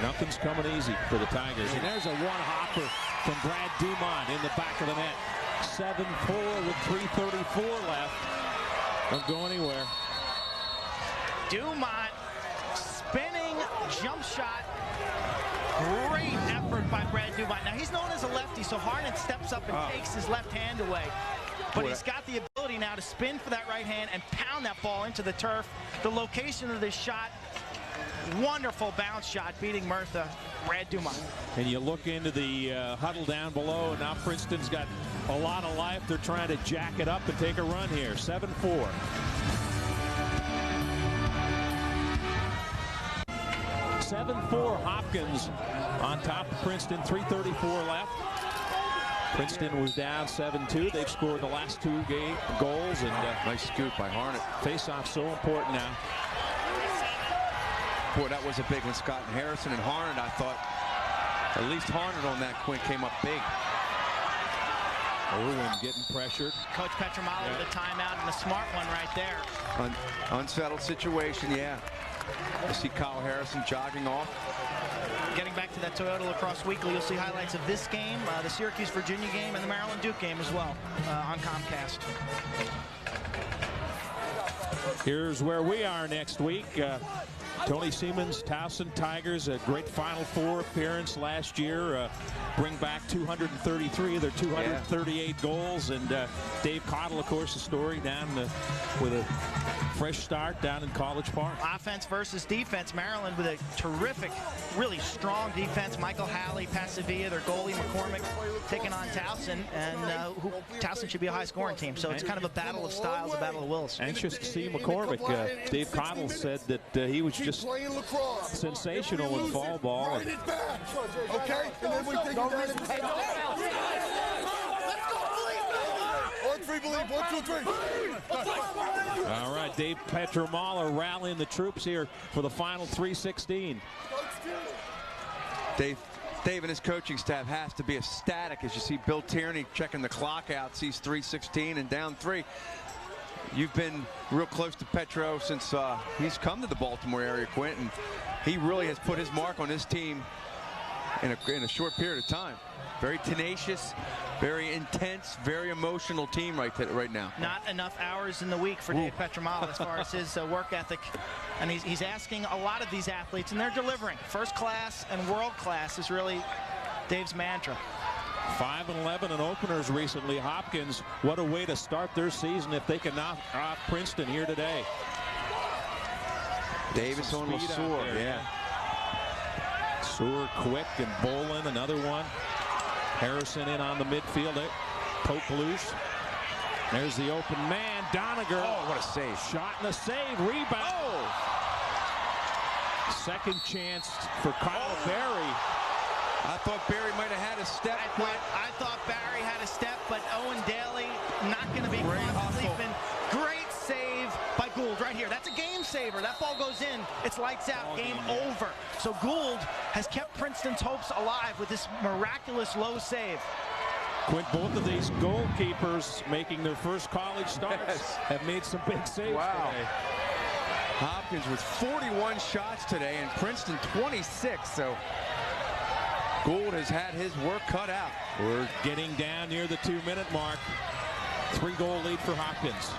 Nothing's coming easy for the Tigers. And there's a one-hopper from Brad Dumont in the back of the net. 7-4 with 3:34 left. Don't go anywhere. Dumont, spinning jump shot. Great effort by Brad Dumont. Now, he's known as a lefty, so Harnett steps up and takes his left hand away. But he's got the ability now to spin for that right hand and pound that ball into the turf. The location of this shot, wonderful bounce shot, beating Murtha, Brad Dumont. And you look into the huddle down below, and now Princeton's got a lot of life. They're trying to jack it up and take a run here. 7-4. Hopkins on top of Princeton. 3:34 left. Princeton was down 7-2. They've scored the last 2 goals. And nice scoop by Harnett. Face-off so important now. Boy, that was a big one, Scott. And Harrison and Harnett, I thought, at least Harnett on that Quint came up big. Irwin getting pressured. Coach Petramala with a timeout and a smart one right there. Unsettled situation, yeah. I see Kyle Harrison jogging off. Getting back to that Toyota Lacrosse Weekly, you'll see highlights of this game, the Syracuse-Virginia game, and the Maryland-Duke game as well on Comcast. Here's where we are next week. Tony Siemens, Towson Tigers, a great Final Four appearance last year. Bring back 233 of their 238 goals. And Dave Cottle, of course, the story down with a fresh start down in College Park. Offense versus defense. Maryland with a terrific, really strong defense. Michael Halley, Pasavia, their goalie McCormick taking on Towson. And Towson should be a high-scoring team. So it's kind of a battle of styles, a battle of wills. Anxious to see McCormick. Dave Cottle said that he was just sensational in fall ball. Okay? And then we think All right, Dave Petramala rallying the troops here for the final 3:16. Dave and his coaching staff has to be ecstatic as you see Bill Tierney checking the clock out, sees 3:16 and down 3. You've been real close to Petro since he's come to the Baltimore area, Quint, and he really has put his mark on this team in a short period of time. Very tenacious, very intense, very emotional team right now. Not enough hours in the week for Dave Petramala as far as his work ethic. And he's asking a lot of these athletes, and they're delivering. First class and world class is really Dave's mantra. 5-11 in openers recently. Hopkins, what a way to start their season if they can knock off Princeton here today. Davis on Lesor, yeah. Seward quick and Bolin, another one. Harrison in on the midfield. Poke loose. There's the open man, Doniger. Oh, what a save. Shot and a save, rebound. Oh. Second chance for Kyle Barry. I thought Barry might have had a step. I thought Barry had a step, but Owen Daly not going to be caught sleeping. Great save by Gould right here. That's a game saver. That ball goes in. It's lights out. Game over. So Gould has kept Princeton's hopes alive with this miraculous low save. Quint, both of these goalkeepers making their first college starts have made some big saves today. Hopkins with 41 shots today and Princeton 26. So Gould has had his work cut out. We're getting down near the 2-minute mark. 3-goal lead for Hopkins.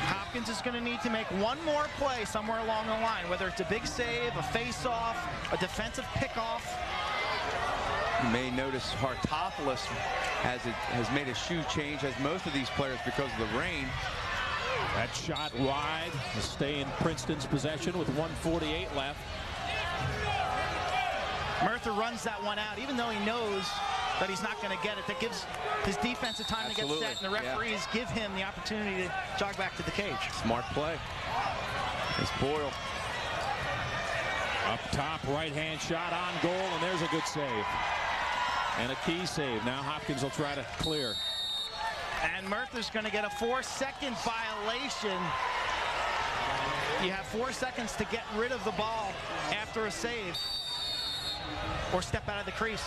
Hopkins is going to need to make one more play somewhere along the line, whether it's a big save, a face-off, a defensive pickoff. You may notice Hartopoulos has made a shoe change, as most of these players, because of the rain. That shot wide will stay in Princeton's possession with 1:48 left. Murtha runs that one out, even though he knows that he's not going to get it. That gives his defensive time to get set, and the referees give him the opportunity to jog back to the cage. Smart play. It's Boyle. Up top, right-hand shot on goal, and there's a good save. And a key save. Now Hopkins will try to clear. And Murtha's going to get a 4-second violation. You have 4 seconds to get rid of the ball after a save or step out of the crease.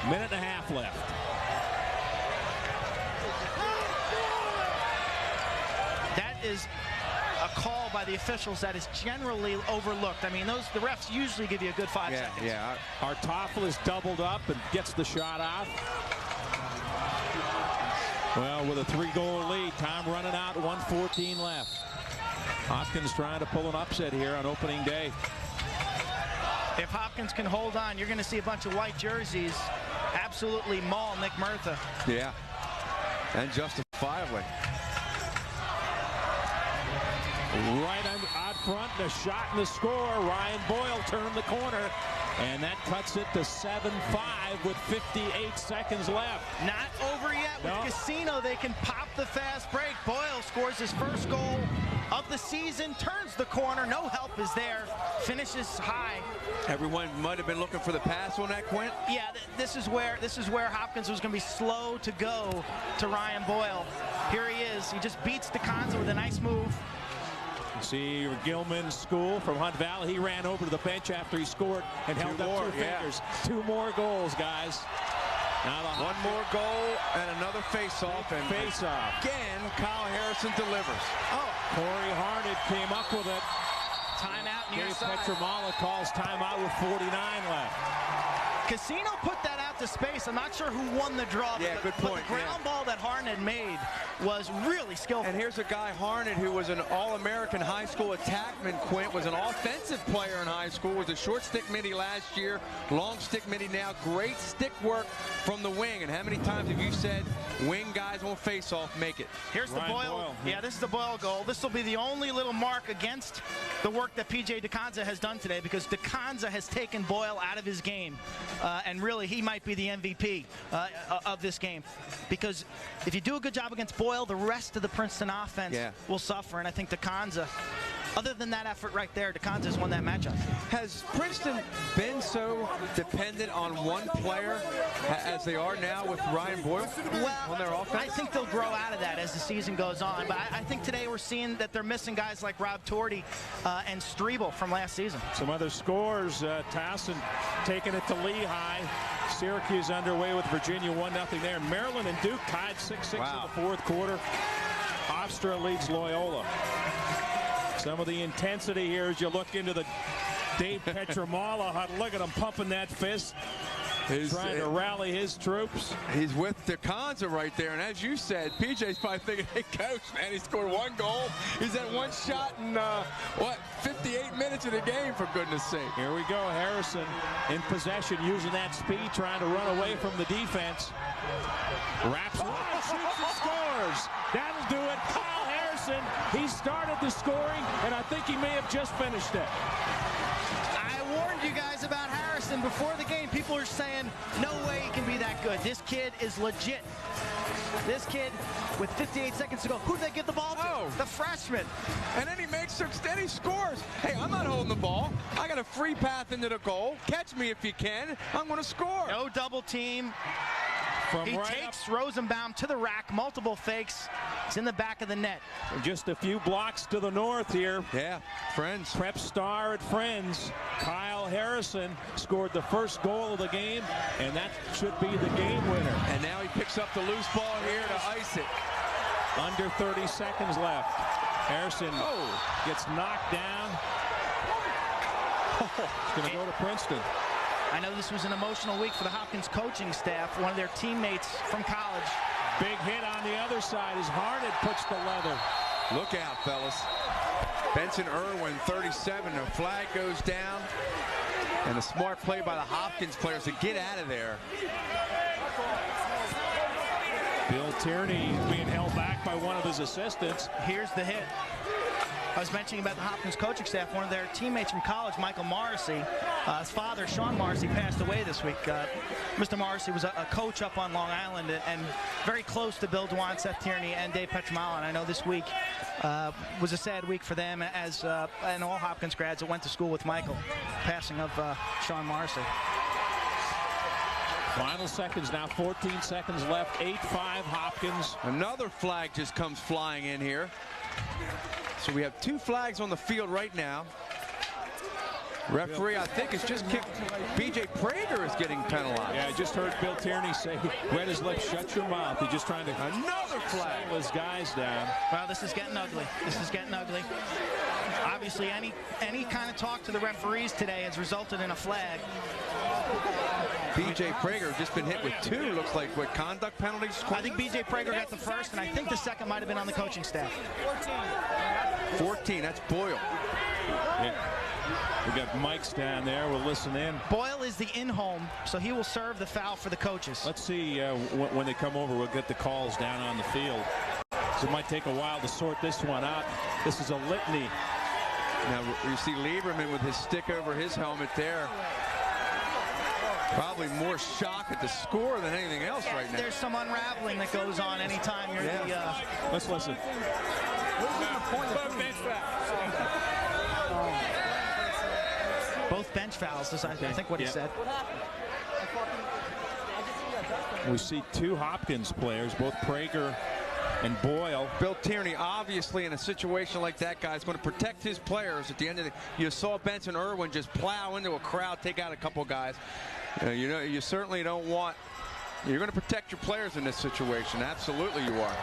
Minute and a half left. That is a call by the officials that is generally overlooked. I mean, the refs usually give you a good 5 seconds. Yeah. Hartopoulos doubled up and gets the shot out. Well, with a 3-goal lead, time running out, 1:14 left. Hopkins trying to pull an upset here on opening day. If Hopkins can hold on, you're going to see a bunch of white jerseys absolutely maul Nick Murtha. Yeah, and justifiably. Right out front, the shot and the score. Ryan Boyle turned the corner, and that cuts it to 7-5 with 58 seconds left. Not over yet. With Casino, they can pop the fast break. Boyle scores his first goal of the season, turns the corner, no help is there, finishes high. Everyone might have been looking for the pass on that, Quint. Yeah, this is where Hopkins was going to be slow to go to Ryan Boyle. Here he is. He just beats DeConza with a nice move. See Gilman's school from Hunt Valley. He ran over to the bench after he scored and held up 2 fingers. 2 more goals, guys. Now one more goal and another face-off. And face-off. Again, Kyle Harrison delivers. Oh, Corey Harnett came up with it. Timeout near Dave side. Petramala calls timeout with 49 left. Casino put that out to space. I'm not sure who won the draw. Yeah, good point. But the ground ball that Harnett made was really skillful. And here's a guy, Harnett, who was an All-American high school attackman. Quint was an offensive player in high school, was a short stick midi last year, long stick midi now. Great stick work from the wing. And how many times have you said wing guys won't face off, make it? Here's the Boyle. Yeah, this is the Boyle goal. This will be the only little mark against the work that P.J. DeConza has done today, because DeConza has taken Boyle out of his game. And really, he might be the MVP of this game, because if you do a good job against Boyle, the rest of the Princeton offense will suffer. And I think DeConza, other than that effort right there, DeConza's won that matchup. Has Princeton been so dependent on one player as they are now with Ryan Boyle on their offense? I think they'll grow out of that as the season goes on. But I think today we're seeing that they're missing guys like Rob Torty and Strebel from last season. Some other scores. Towson taking it to Lehigh. Syracuse underway with Virginia 1-0 there. Maryland and Duke tied 6-6 in the fourth quarter. Hofstra leads Loyola. Some of the intensity here as you look into the Dave Petramala huddle. Look at him pumping that fist. He's trying to rally his troops. He's with DeConza right there. And as you said, PJ's probably thinking, hey, coach, man, he scored 1 goal. He's had 1 shot in, 58 minutes of the game, for goodness sake. Here we go. Harrison in possession, using that speed, trying to run away from the defense. Wraps one, shoots and scores. That'll do it. Kyle Harrison, he started the scoring, and I think he may have just finished it. I warned you guys about Harrison before the game. People are saying, no way he can be that good. This kid is legit. This kid, with 58 seconds to go, who did they give the ball to? Oh. The freshman. And then he makes some steady scores. Hey, I'm not holding the ball. I got a free path into the goal. Catch me if you can. I'm going to score. No double team. He right takes Rosenbaum to the rack, multiple fakes. It's in the back of the net. Just a few blocks to the north here. Yeah, Friends. Prep star at Friends, Kyle Harrison, scored the first goal of the game, and that should be the game winner. And now he picks up the loose ball here to ice it. Under 30 seconds left. Harrison gets knocked down. It's going to go to Princeton. I know this was an emotional week for the Hopkins coaching staff. One of their teammates from college. Big hit on the other side as Harnett puts the leather. Look out, fellas. Benson Irwin, 37. A flag goes down. And a smart play by the Hopkins players to get out of there. Bill Tierney being held back by one of his assistants. Here's the hit. I was mentioning about the Hopkins coaching staff. One of their teammates from college, Michael Morrissey, his father, Sean Morrissey, passed away this week. Mr. Morrissey was a coach up on Long Island and very close to Bill Dumont, Seth Tierney, and Dave Petramala. And I know this week was a sad week for them, as and all Hopkins grads that went to school with Michael. Passing of Sean Morrissey. Final seconds now, 14 seconds left, 8-5 Hopkins. Another flag just comes flying in here. So we have 2 flags on the field right now. Referee, I think, has just kicked. B.J. Prager is getting penalized. Yeah, I just heard Bill Tierney say, wet his lips, shut your mouth. He's just trying to another flag. Slow his guys down. Well, this is getting ugly. This is getting ugly. Obviously, any kind of talk to the referees today has resulted in a flag. B.J. Prager just been hit with 2, looks like, what, conduct penalties? I think B.J. Prager got the first, and I think the second might have been on the coaching staff. 14, that's Boyle. Yeah. We got mics down there. We'll listen in. Boyle is the in-home, so he will serve the foul for the coaches. Let's see when they come over. We'll get the calls down on the field. So it might take a while to sort this one out. This is a litany. Now you see Lieberman with his stick over his helmet there. Probably more shock at the score than anything else right now. There's some unraveling that goes on anytime you're Let's listen. Both bench fouls, is I think what he said. We see 2 Hopkins players, both Prager and Boyle. Bill Tierney, obviously, in a situation like that, guy is going to protect his players at the end of the. You saw Benson Irwin just plow into a crowd, take out a couple guys. You certainly don't want. You're going to protect your players in this situation. Absolutely, you are.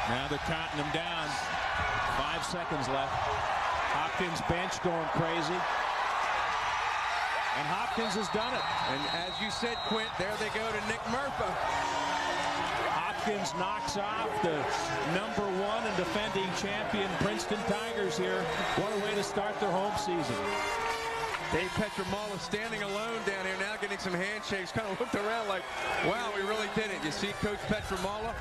Now they're counting them down. 5 seconds left. Hopkins bench going crazy. And Hopkins has done it. And as you said, Quint, there they go to Nick Murtha. Hopkins knocks off the #1 and defending champion Princeton Tigers here. What a way to start their home season. Dave Petramala standing alone down here now, getting some handshakes, kind of looked around like, wow, we really did it. You see Coach Petramala,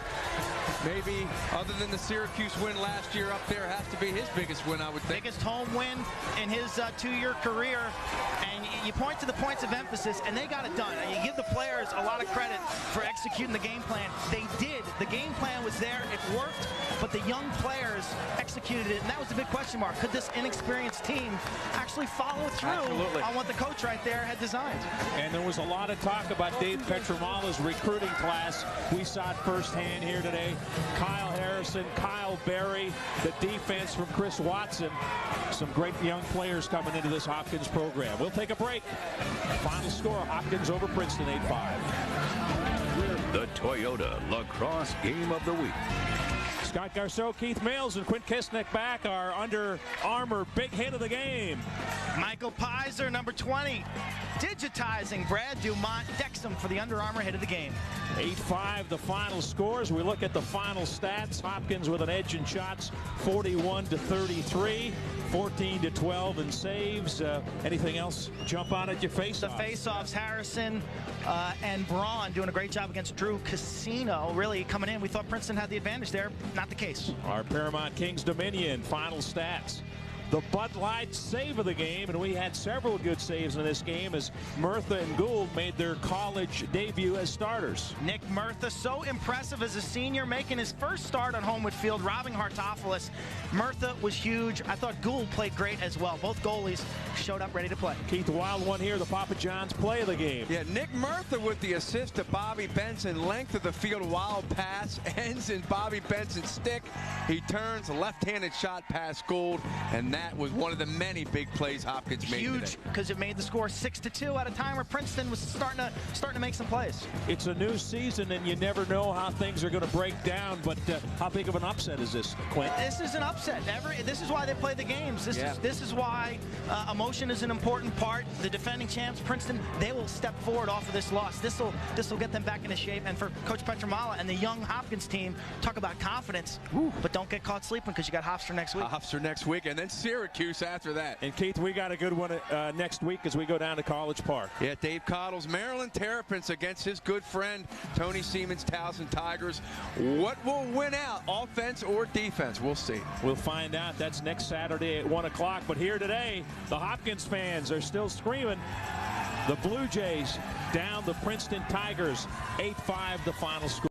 maybe other than the Syracuse win last year up there, has to be his biggest win, I would think. Biggest home win in his 2-year career. And you point to the points of emphasis, and they got it done. And you give the players a lot of credit for executing the game plan. They did. The game plan was there. It worked. But the young players executed it, and that was the big question mark. Could this inexperienced team actually follow through on what the coach right there had designed? And there was a lot of talk about Dave Petramala's recruiting class. We saw it firsthand here today. Kyle Harrison, Kyle Berry, the defense from Chris Watson. Some great young players coming into this Hopkins program. We'll take a break. Final score, Hopkins over Princeton, 8-5. The Toyota Lacrosse Game of the Week. Scott Garceau, Keith Mills, and Quint Kisnick back. Our Under Armour big hit of the game. Michael Pizer, number 20. Digitizing Brad Dumont decks him for the Under Armour hit of the game. 8-5 the final scores. We look at the final stats. Hopkins with an edge in shots, 41-33, 14-12 in saves. Anything else jump on at your face? The face-offs, Harrison and Braun doing a great job against Drew Casino. Really coming in. We thought Princeton had the advantage there. Not the case. Our Paramount Kings Dominion final stats. The Bud Light save of the game, and we had several good saves in this game as Murtha and Gould made their college debut as starters. Nick Murtha, so impressive as a senior, making his first start on Homewood Field, robbing Hartopolis. Murtha was huge. I thought Gould played great as well. Both goalies showed up ready to play. Keith Wild one here, the Papa John's play of the game. Yeah, Nick Murtha with the assist to Bobby Benson. Length of the field, wild pass, ends in Bobby Benson's stick. He turns, left-handed shot past Gould, and that was one of the many big plays Hopkins made today. Huge, because it made the score 6-2 at a time where Princeton was starting to make some plays. It's a new season, and you never know how things are going to break down, but how big of an upset is this, Quint? This is an upset. This is why they play the games. This is why emotion is an important part. The defending champs, Princeton, they will step forward off of this loss. This will get them back into shape. And for Coach Petramala and the young Hopkins team, talk about confidence. But don't get caught sleeping, because you got Hofstra next week. Hofstra next week, and then Syracuse after that. And Keith, we got a good one next week as we go down to College Park. Yeah, Dave Cottle's Maryland Terrapins against his good friend Tony Seaman's Towson Tigers. What will win out, offense or defense? We'll see. We'll find out. That's next Saturday at 1 o'clock. But here today, the Hopkins fans are still screaming. The Blue Jays down the Princeton Tigers, 8-5 the final score.